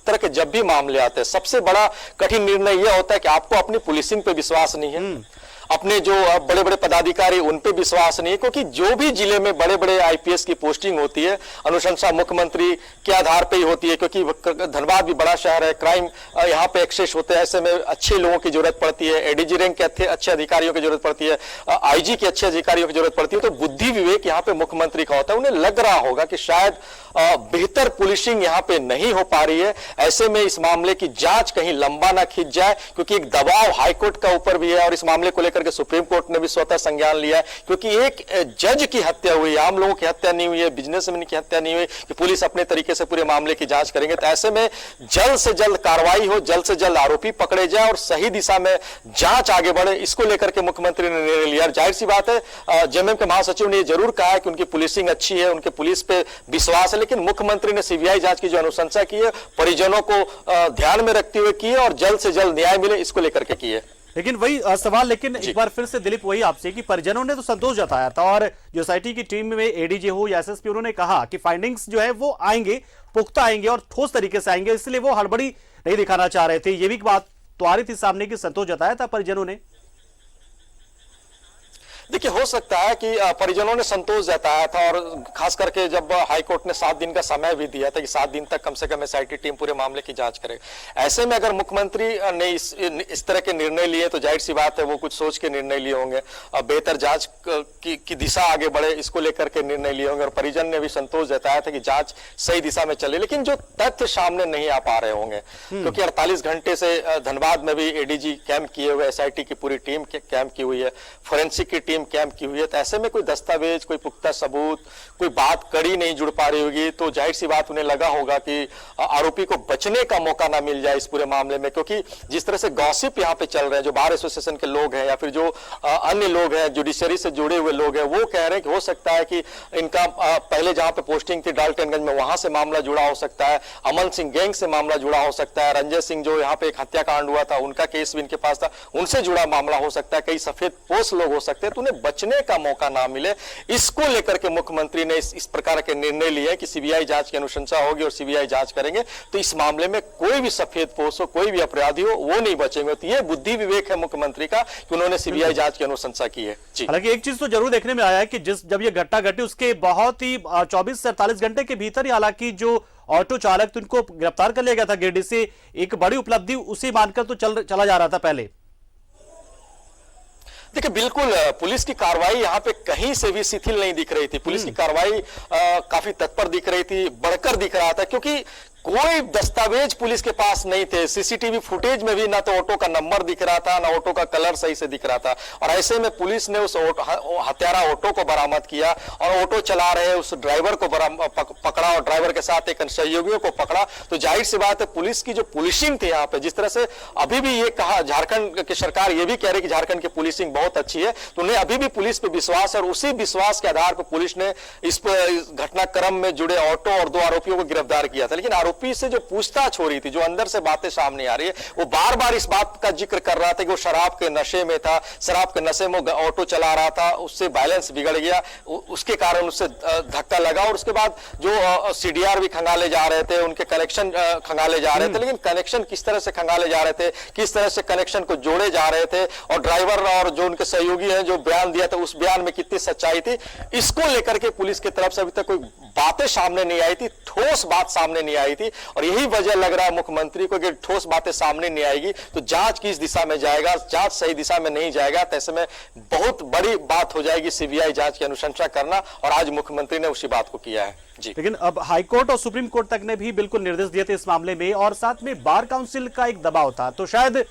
Speaker 3: तरह के जब भी मामले आते हैं सबसे बड़ा कठिन निर्णय यह होता है कि आपको अपनी पुलिसिंग पे विश्वास नहीं है, अपने जो बड़े बड़े पदाधिकारी उन पे विश्वास नहीं है क्योंकि जो भी जिले में बड़े बड़े आईपीएस की पोस्टिंग होती है अनुशंसा मुख्यमंत्री के आधार पे ही होती है क्योंकि धनबाद भी बड़ा शहर है, क्राइम यहाँ पे एक्सेस होते हैं, ऐसे में अच्छे लोगों की जरूरत पड़ती है, एडीजी रैंक के अच्छे अधिकारियों की जरूरत पड़ती है, आईजी के अच्छे अधिकारियों की जरूरत पड़ती है। तो बुद्धि विवेक यहाँ पे मुख्यमंत्री का होता है, उन्हें लग रहा होगा कि शायद बेहतर पुलिसिंग यहाँ पे नहीं हो पा रही है, ऐसे में इस मामले की जांच कहीं लंबा ना खिंच जाए क्योंकि एक दबाव हाईकोर्ट का ऊपर भी है और इस मामले को लेकर के सुप्रीम कोर्ट ने भी स्वतः संज्ञान लिया है क्योंकि एक जज की हत्या हुई है, आम लोगों की हत्या नहीं हुई है, बिजनेसमैन की हत्या नहीं हुई कि पुलिस अपने तरीके से पूरे मामले की जांच करेंगे। तो ऐसे में जल्द से जल्द कार्रवाई हो, जल्द से जल्द आरोपी पकड़े जाए और सही दिशा में जांच आगे बढ़े, इसको लेकर के मुख्यमंत्री ने निर्णय लिया। जाहिर सी बात है जेएमएम के महासचिव ने यह जरूर कहा है कि उनकी पुलिसिंग अच्छी है, उनके पुलिस पे विश्वास है, लेकिन मुख्यमंत्री ने सीबीआई जांच की जो अनुशंसा की है परिजनों को ध्यान में रखते हुए की है और जल्द से जल्द न्याय मिले इसको लेकर के की है।
Speaker 8: लेकिन वही सवाल, लेकिन एक बार फिर से दिलीप वही आपसे कि परिजनों ने तो संतोष जताया था और जो एसआईटी की टीम में एडीजी हो या एसएसपी, उन्होंने कहा कि फाइंडिंग्स जो है वो आएंगे, पुख्ता आएंगे और ठोस तरीके से आएंगे, इसलिए वो हड़बड़ी नहीं दिखाना चाह रहे थे। ये भी बात तो आ रही थी सामने की संतोष जताया था परिजनों ने।
Speaker 3: देखिए, हो सकता है कि परिजनों ने संतोष जताया था और खास करके जब हाईकोर्ट ने 7 दिन का समय भी दिया था कि 7 दिन तक कम से कम एसआईटी टीम पूरे मामले की जांच करे। ऐसे में अगर मुख्यमंत्री ने इस तरह के निर्णय लिए तो जाहिर सी बात है वो कुछ सोच के निर्णय लिए होंगे, बेहतर जांच की दिशा आगे बढ़े इसको लेकर के निर्णय लिए होंगे और परिजन ने भी संतोष जताया था कि जांच सही दिशा में चले। लेकिन जो तथ्य सामने नहीं आ पा रहे होंगे क्योंकि 48 घंटे से धनबाद में भी एडीजी कैंप किए हुए, एसआईटी की पूरी टीम कैंप की हुई है, फोरेंसिक की टीम कैंप की हुई है, तो ऐसे में कोई दस्तावेज, कोई पुख्ता सबूत, कोई बात कड़ी नहीं जुड़ पा रही होगी तो जाहिर सी बात उन्हें लगा होगा कि आरोपी को बचने का मौका ना मिल जाए इस पूरे मामले में। क्योंकि जिस तरह से गॉसिप यहाँ पे चल रहे हैं, जो बार एसोसिएशन के लोग हैं या फिर जो अन्य लोग हैं, जुडिशरी से जुड़े हुए लोग हैं, वो कह रहे हैं कि हो सकता है कि इनका पहले जहां पे पोस्टिंग थी डाल्टनगंज में वहां से मामला जुड़ा हो सकता है, अमन सिंह गैंग से मामला जुड़ा हो सकता है, रंजय सिंह जो यहाँ पे एक हत्याकांड हुआ था उनका केस भी इनके पास था, उनसे जुड़ा मामला हो सकता है, कई सफेद पोस्ट लोग हो सकते हैं, तो उन्हें बचने का मौका ना मिले इसको लेकर के मुख्यमंत्री ने इस प्रकार के निर्णय लिए कि सीबीआई जांच की अनुशंसा होगी और सीबीआई जांच करेंगे तो इस मामले में कोई भी सफेद पोस्ट हो, कोई भी अपराधी हो, वो नहीं बचेंगे। तो ये बुद्धि विवेक है मुख्यमंत्री का कि उन्होंने सीबीआई जांच की अनुशंसा की है।
Speaker 8: हालांकि एक चीज तो जरूर देखने में आया है कि जब ये घटना घटी उसके बहुत ही 24 से 48 घंटे के भीतर ही हालांकि जो ऑटो चालक तो उनको गिरफ्तार कर लिया गया था गिरडी से, एक बड़ी उपलब्धि उसी मानकर तो चला जा रहा था पहले।
Speaker 3: देखिए, बिल्कुल पुलिस की कार्रवाई यहाँ पे कहीं से भी शिथिल नहीं दिख रही थी, पुलिस की कार्रवाई काफी तत्पर दिख रही थी, बढ़कर दिख रहा था क्योंकि कोई दस्तावेज पुलिस के पास नहीं थे। सीसीटीवी फुटेज में भी ना तो ऑटो का नंबर दिख रहा था, ना ऑटो का कलर सही से दिख रहा था और ऐसे में पुलिस ने उस हत्यारा ऑटो को बरामद किया और ऑटो चला रहे उस ड्राइवर को पकड़ा और ड्राइवर के साथ एक सहयोगियों को पकड़ा। तो जाहिर सी बात है पुलिस की जो पुलिसिंग थी यहाँ पे, जिस तरह से अभी भी ये कहा झारखंड की सरकार ये भी कह रही कि झारखंड की पुलिसिंग बहुत अच्छी है, तो उन्हें अभी भी पुलिस पे विश्वास है और उसी विश्वास के आधार पर पुलिस ने इस घटनाक्रम में जुड़े ऑटो और 2 आरोपियों को गिरफ्तार किया था। लेकिन आरोपी से जो पूछताछ हो रही थी, जो अंदर से बातें सामने आ रही है, वो बार बार इस बात का जिक्र कर रहा था कि वो शराब के नशे में था, शराब के नशे में ऑटो चला रहा था, उससे बैलेंस बिगड़ गया, उसके कारण उससे धक्का लगा। और उसके बाद जो सीडीआर भी खंगाले जा रहे थे, उनके कनेक्शन खंगाले जा रहे थे, लेकिन कनेक्शन किस तरह से खंगाले जा रहे थे, किस तरह से कनेक्शन को जोड़े जा रहे थे, और ड्राइवर और जो उनके सहयोगी हैं जो बयान दिया था उस बयान में कितनी सच्चाई थी, इसको लेकर के पुलिस की तरफ से अभी तक कोई बातें सामने नहीं आई थी, ठोस बात सामने नहीं आई थी। और यही वजह लग रहा है मुख्यमंत्री को कि ठोस बातें सामने नहीं आएगी तो जांच किस दिशा में जाएगा, जांच सही दिशा में नहीं जाएगा तो ऐसे में बहुत बड़ी बात हो जाएगी सीबीआई जांच की अनुशंसा करना, और आज मुख्यमंत्री ने उसी बात को किया है। जी,
Speaker 8: लेकिन अब हाईकोर्ट और सुप्रीम कोर्ट तक ने भी बिल्कुल निर्देश दिए थे इस मामले में, और साथ में बार काउंसिल का एक दबाव था। तो शायद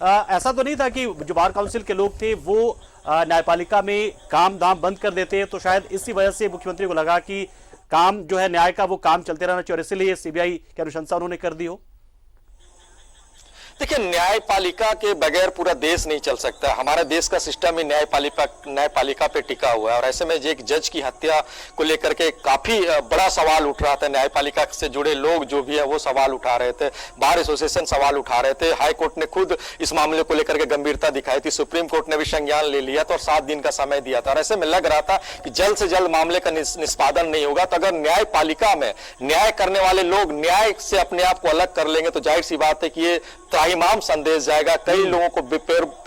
Speaker 8: ऐसा तो नहीं था कि जो बार काउंसिल के लोग थे वो न्यायपालिका में काम दाम बंद कर देते, तो शायद इसी वजह से मुख्यमंत्री को लगा कि काम जो है न्याय का वो काम चलते रहना चाहिए, और इसीलिए सीबीआई की अनुशंसा उन्होंने कर दी हो।
Speaker 3: देखिए, न्यायपालिका के बगैर पूरा देश नहीं चल सकता। हमारे देश का सिस्टम ही न्यायपालिका पे टिका हुआ है, और ऐसे में एक जज की हत्या को लेकर के काफी बड़ा सवाल उठ रहा था। न्यायपालिका से जुड़े लोग जो भी है वो सवाल उठा रहे थे, बार एसोसिएशन सवाल उठा रहे थे, हाई कोर्ट ने खुद इस मामले को लेकर के गंभीरता दिखाई थी, सुप्रीम कोर्ट ने भी संज्ञान ले लिया था और 7 दिन का समय दिया था। और ऐसे में लग रहा था कि जल्द से जल्द मामले का निष्पादन नहीं होगा, तो अगर न्यायपालिका में न्याय करने वाले लोग न्याय से अपने आप को अलग कर लेंगे तो जाहिर सी बात है कि ये त्राहिमाम संदेश जाएगा, कई लोगों को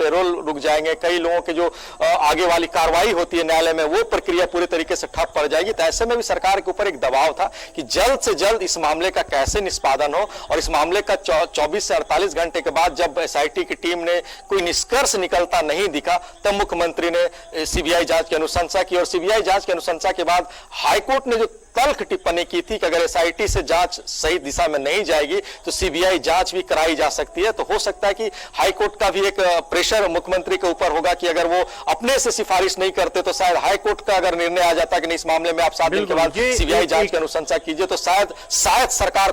Speaker 3: पेरोल रुक जाएंगे, कई लोगों के जो आगे वाली कार्रवाई होती है न्यायालय में वो प्रक्रिया पूरी तरीके से ठप पड़ जाएगी। तो ऐसे में भी सरकार के ऊपर एक दबाव था कि जल्द से जल्द इस मामले का कैसे निष्पादन हो, और इस मामले का 24 से 48 घंटे के बाद जब एसआईटी की टीम ने कोई निष्कर्ष निकलता नहीं दिखा तब मुख्यमंत्री ने सीबीआई जांच की अनुशंसा की। और सीबीआई जांच की अनुशंसा के बाद हाईकोर्ट ने जो तल्ख टिप्पणी की थी कि अगर एसआईटी से जांच सही दिशा में नहीं जाएगी तो सीबीआई जांच भी कराई जा सकती है, तो हो सकता है कि हाईकोर्ट का भी एक प्रेशर मुख्यमंत्री के ऊपर होगा कि अगर वो अपने से सिफारिश नहीं करते तो शायद हाईकोर्ट का अगर निर्णय आ जाता कि इस मामले में आप 7 दिन के बाद सीबीआई जांच की अनुशंसा कीजिए तो शायद सरकार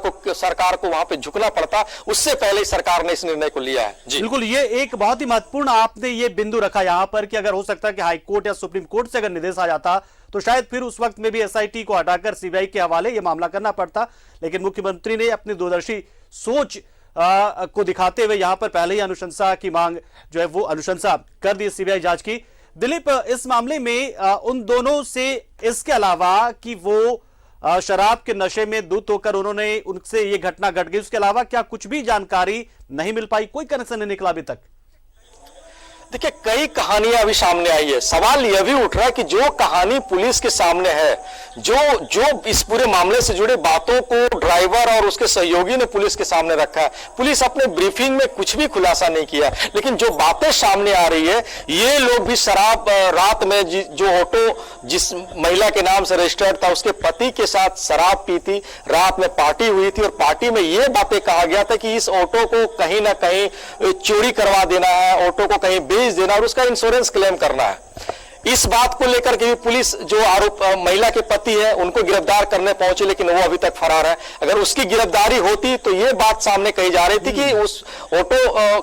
Speaker 3: को वहां पर झुकना पड़ता। उससे पहले सरकार ने इस निर्णय को लिया है। जी
Speaker 8: बिल्कुल, ये एक बहुत ही महत्वपूर्ण आपने ये बिंदु रखा यहां पर कि अगर हो सकता है कि हाईकोर्ट या सुप्रीम कोर्ट से अगर निर्देश आ जाता तो शायद फिर उस वक्त में भी एसआईटी को हटाकर सीबीआई के हवाले यह मामला करना पड़ता। लेकिन मुख्यमंत्री ने अपनी दूरदर्शी सोच को दिखाते हुए यहां पर पहले ही अनुशंसा की मांग जो है वो अनुशंसा कर दी सीबीआई जांच की। दिलीप, इस मामले में उन दोनों से इसके अलावा कि वो शराब के नशे में धुत होकर उन्होंने उनसे ये घटना घट गई, उसके अलावा क्या कुछ भी जानकारी नहीं मिल पाई, कोई कनेक्शन नहीं निकला अभी तक?
Speaker 3: देखिए, कई कहानियां अभी सामने आई है। सवाल यह भी उठ रहा है कि जो कहानी पुलिस के सामने है, जो इस पूरे मामले से जुड़े बातों को ड्राइवर और उसके सहयोगी ने पुलिस के सामने रखा है, पुलिस अपने ब्रीफिंग में कुछ भी खुलासा नहीं किया। लेकिन जो बातें सामने आ रही है, ये लोग भी शराब रात में जो ऑटो जिस महिला के नाम से रजिस्टर्ड था उसके पति के साथ शराब पी थी, रात में पार्टी हुई थी, और पार्टी में ये बातें कहा गया था कि इस ऑटो को कहीं ना कहीं चोरी करवा देना है, ऑटो को कहीं बेच देना और उसका इंश्योरेंस क्लेम करना है। इस बात को लेकर के भी पुलिस जो आरोप महिला के पति है उनको गिरफ्तार करने पहुंची, लेकिन वो अभी तक फरार है। अगर उसकी गिरफ्तारी होती तो ये बात सामने कही जा रही थी कि उस ऑटो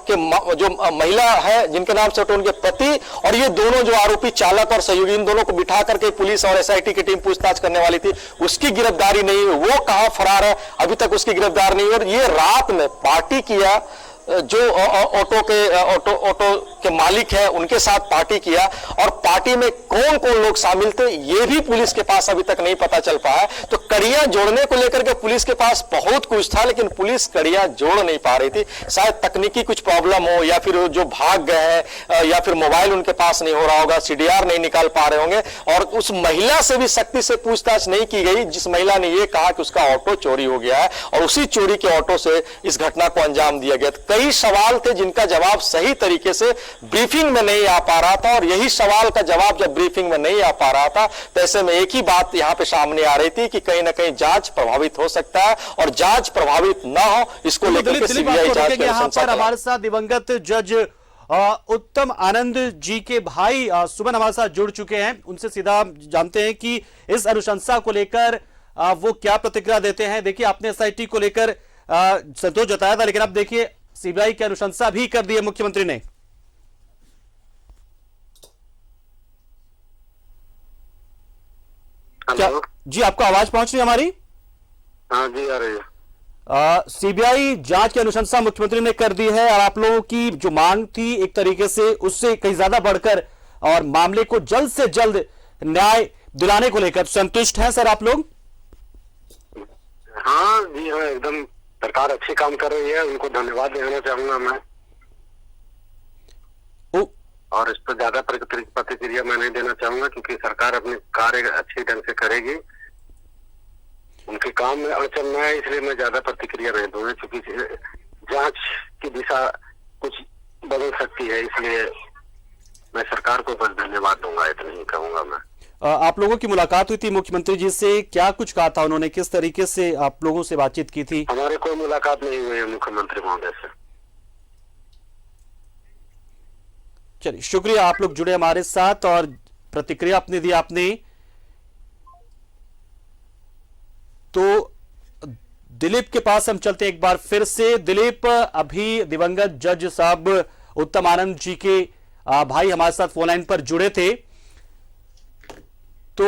Speaker 3: के जो महिला है जिनके नाम से ऑटो, उनके पति और ये दोनों जो आरोपी चालक और सहयोगी, इन दोनों को बिठा करके पुलिस और एसआईटी की टीम पूछताछ करने वाली थी, उसकी गिरफ्तारी नहीं हुई। वो कहां फरार है, अभी तक उसकी गिरफ्तार नहीं हुई। और ये रात में पार्टी किया, जो ऑटो के मालिक है उनके साथ पार्टी किया, और पार्टी में कौन कौन लोग शामिल थे ये भी पुलिस के पास अभी तक नहीं पता चल पाया। तो कड़ियां जोड़ने को लेकर के पुलिस के पास बहुत कुछ था, लेकिन पुलिस कड़ियां जोड़ नहीं पा रही थी। शायद तकनीकी कुछ प्रॉब्लम हो, या फिर जो भाग गए हैं, या फिर मोबाइल उनके पास नहीं हो रहा होगा, सीडीआर नहीं निकाल पा रहे होंगे। और उस महिला से भी सख्ती से पूछताछ नहीं की गई जिस महिला ने यह कहा कि उसका ऑटो चोरी हो गया है, और उसी चोरी के ऑटो से इस घटना को अंजाम दिया गया। कई सवाल थे जिनका जवाब सही तरीके से ब्रीफिंग में नहीं आ पा रहा था, और यही सवाल का जवाब जब ब्रीफिंग में नहीं आ पा रहा था तो ऐसे में एक ही बात यहां पे सामने आ रही थी कि कहीं ना कहीं जांच प्रभावित हो सकता है, और जांच प्रभावित ना हो इसको लेकर के सीबीआई जांच की अनुशंसा कर।
Speaker 8: हमारे साथ दिवंगत जज उत्तम आनंद जी के भाई सुमन हमारे साथ जुड़ चुके हैं, उनसे सीधा जानते हैं कि इस अनुशंसा को लेकर वो क्या प्रतिक्रिया देते हैं। देखिए, आपने एसआईटी को लेकर संतोष जताया था, लेकिन अब देखिए सीबीआई की अनुशंसा भी कर दी है मुख्यमंत्री ने। क्या जी आपको आवाज पहुंच रही है हमारी?
Speaker 5: हाँ जी, आ रही है।
Speaker 8: सीबीआई जांच की अनुशंसा मुख्यमंत्री ने कर दी है और आप लोगों की जो मांग थी एक तरीके से उससे कहीं ज्यादा बढ़कर और मामले को जल्द से जल्द न्याय दिलाने को लेकर संतुष्ट हैं सर आप लोग?
Speaker 10: हाँ जी हाँ, एकदम सरकार अच्छी काम कर रही है, उनको धन्यवाद देना चाहूंगा मैं। और इस पर ज्यादा प्रतिक्रिया मैं नहीं देना चाहूंगा क्योंकि सरकार अपने कार्य अच्छी ढंग से करेगी। उनके काम में अड़चन न है इसलिए मैं ज्यादा प्रतिक्रिया नहीं दूंगा क्योंकि जांच की दिशा कुछ बदल सकती है, इसलिए मैं सरकार को बस धन्यवाद दूंगा, इतना ही कहूंगा मैं।
Speaker 8: आप लोगों की मुलाकात हुई थी मुख्यमंत्री जी से, क्या कुछ कहा था उन्होंने, किस तरीके से आप लोगों से बातचीत की थी?
Speaker 10: हमारे कोई मुलाकात नहीं हुई है मुख्यमंत्री महोदय से।
Speaker 8: चलिए शुक्रिया, आप लोग जुड़े हमारे साथ और प्रतिक्रिया अपनी दी आपने। तो दिलीप के पास हम चलते एक बार फिर से। दिलीप, अभी दिवंगत जज साहब उत्तम आनंद जी के भाई हमारे साथ फोन लाइन पर जुड़े थे, तो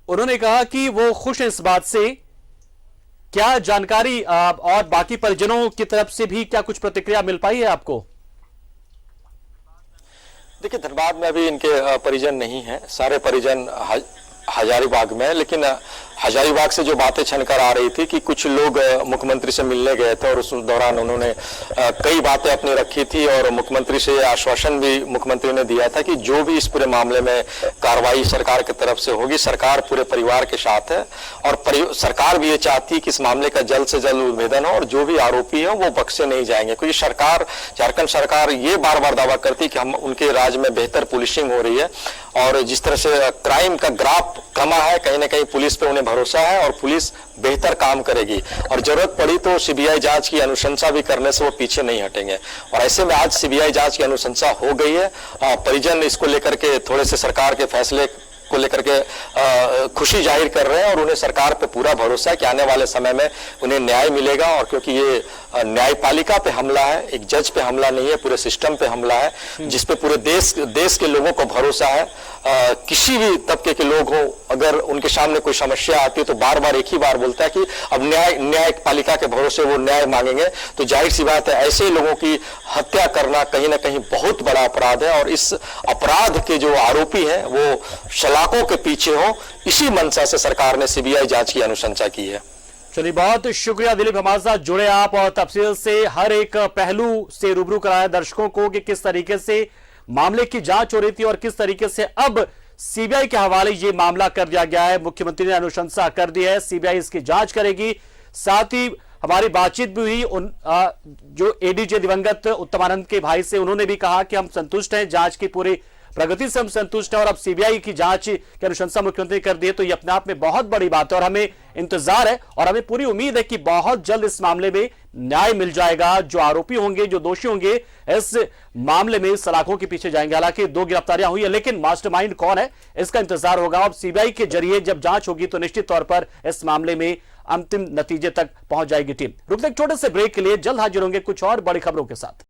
Speaker 8: उन्होंने कहा कि वो खुश हैं इस बात से। क्या जानकारी और बाकी परिजनों की तरफ से भी क्या कुछ प्रतिक्रिया मिल पाई है आपको?
Speaker 3: देखिए, धनबाद में अभी इनके परिजन नहीं हैं, सारे परिजन हजारीबाग में, लेकिन हजारीबाग से जो बातें छनकर आ रही थी कि कुछ लोग मुख्यमंत्री से मिलने गए थे और उस दौरान उन्होंने कई बातें अपनी रखी थी और मुख्यमंत्री से आश्वासन भी मुख्यमंत्री ने दिया था कि जो भी इस पूरे मामले में कार्रवाई सरकार की तरफ से होगी, सरकार पूरे परिवार के साथ है और सरकार भी ये चाहती है कि इस मामले का जल्द से जल्द उद्भेदन हो और जो भी आरोपी है वो बख्शे नहीं जाएंगे, क्योंकि सरकार, झारखंड सरकार ये बार बार दावा करती है कि हम उनके राज्य में बेहतर पुलिसिंग हो रही है और जिस तरह से क्राइम का ग्राफ कमा है, कहीं ना कहीं पुलिस पे उन्हें भरोसा है और पुलिस बेहतर काम करेगी और जरूरत पड़ी तो सीबीआई जांच की अनुशंसा भी करने से वो पीछे नहीं हटेंगे। और ऐसे में आज सीबीआई जांच की अनुशंसा हो गई है। परिजन इसको लेकर के थोड़े से सरकार के फैसले को लेकर के खुशी जाहिर कर रहे हैं और उन्हें सरकार पे पूरा भरोसा है कि आने वाले समय में उन्हें न्याय मिलेगा। और क्योंकि ये न्यायपालिका पे हमला है, एक जज पे हमला नहीं है, पूरे सिस्टम पे हमला है जिसपे पूरे देश के लोगों को भरोसा है। किसी भी तबके के लोग हो, अगर उनके सामने कोई समस्या आती है तो बार बार एक ही बार बोलता है कि अब न्यायपालिका के भरोसे वो न्याय मांगेंगे। तो जाहिर सी बात है, ऐसे लोगों की हत्या करना कहीं ना कहीं बहुत बड़ा अपराध है और इस अपराध के जो आरोपी हैं वो सलाखों के पीछे हो, इसी मंशा से सरकार ने सीबीआई जांच की अनुशंसा की है।
Speaker 8: चलिए, बहुत शुक्रिया दिलीप, हमारे साथ जुड़े आप और तफसील से हर एक पहलू से रूबरू कराया दर्शकों को कि किस तरीके से मामले की जांच हो रही थी और किस तरीके से अब सीबीआई के हवाले ये मामला कर दिया गया है। मुख्यमंत्री ने अनुशंसा कर दी है, सीबीआई इसकी जांच करेगी। साथ ही हमारी बातचीत भी हुई जो एडीजे दिवंगत उत्तम आनंद के भाई से, उन्होंने भी कहा कि हम संतुष्ट हैं, जांच की पूरी प्रगति से हम संतुष्ट हैं और अब सीबीआई की जांच की अनुशंसा मुख्यमंत्री कर दी है, तो ये अपने आप में बहुत बड़ी बात है और हमें इंतजार है और हमें पूरी उम्मीद है कि बहुत जल्द इस मामले में न्याय मिल जाएगा। जो आरोपी होंगे, जो दोषी होंगे, इस मामले में सलाखों के पीछे जाएंगे। हालांकि 2 गिरफ्तारियां हुई है, लेकिन मास्टरमाइंड कौन है इसका इंतजार होगा। अब सीबीआई के जरिए जब जांच होगी तो निश्चित तौर पर इस मामले में अंतिम नतीजे तक पहुंच जाएगी टीम। रुकते एक छोटे से ब्रेक के लिए, जल्द हाजिर होंगे कुछ और बड़ी खबरों के साथ।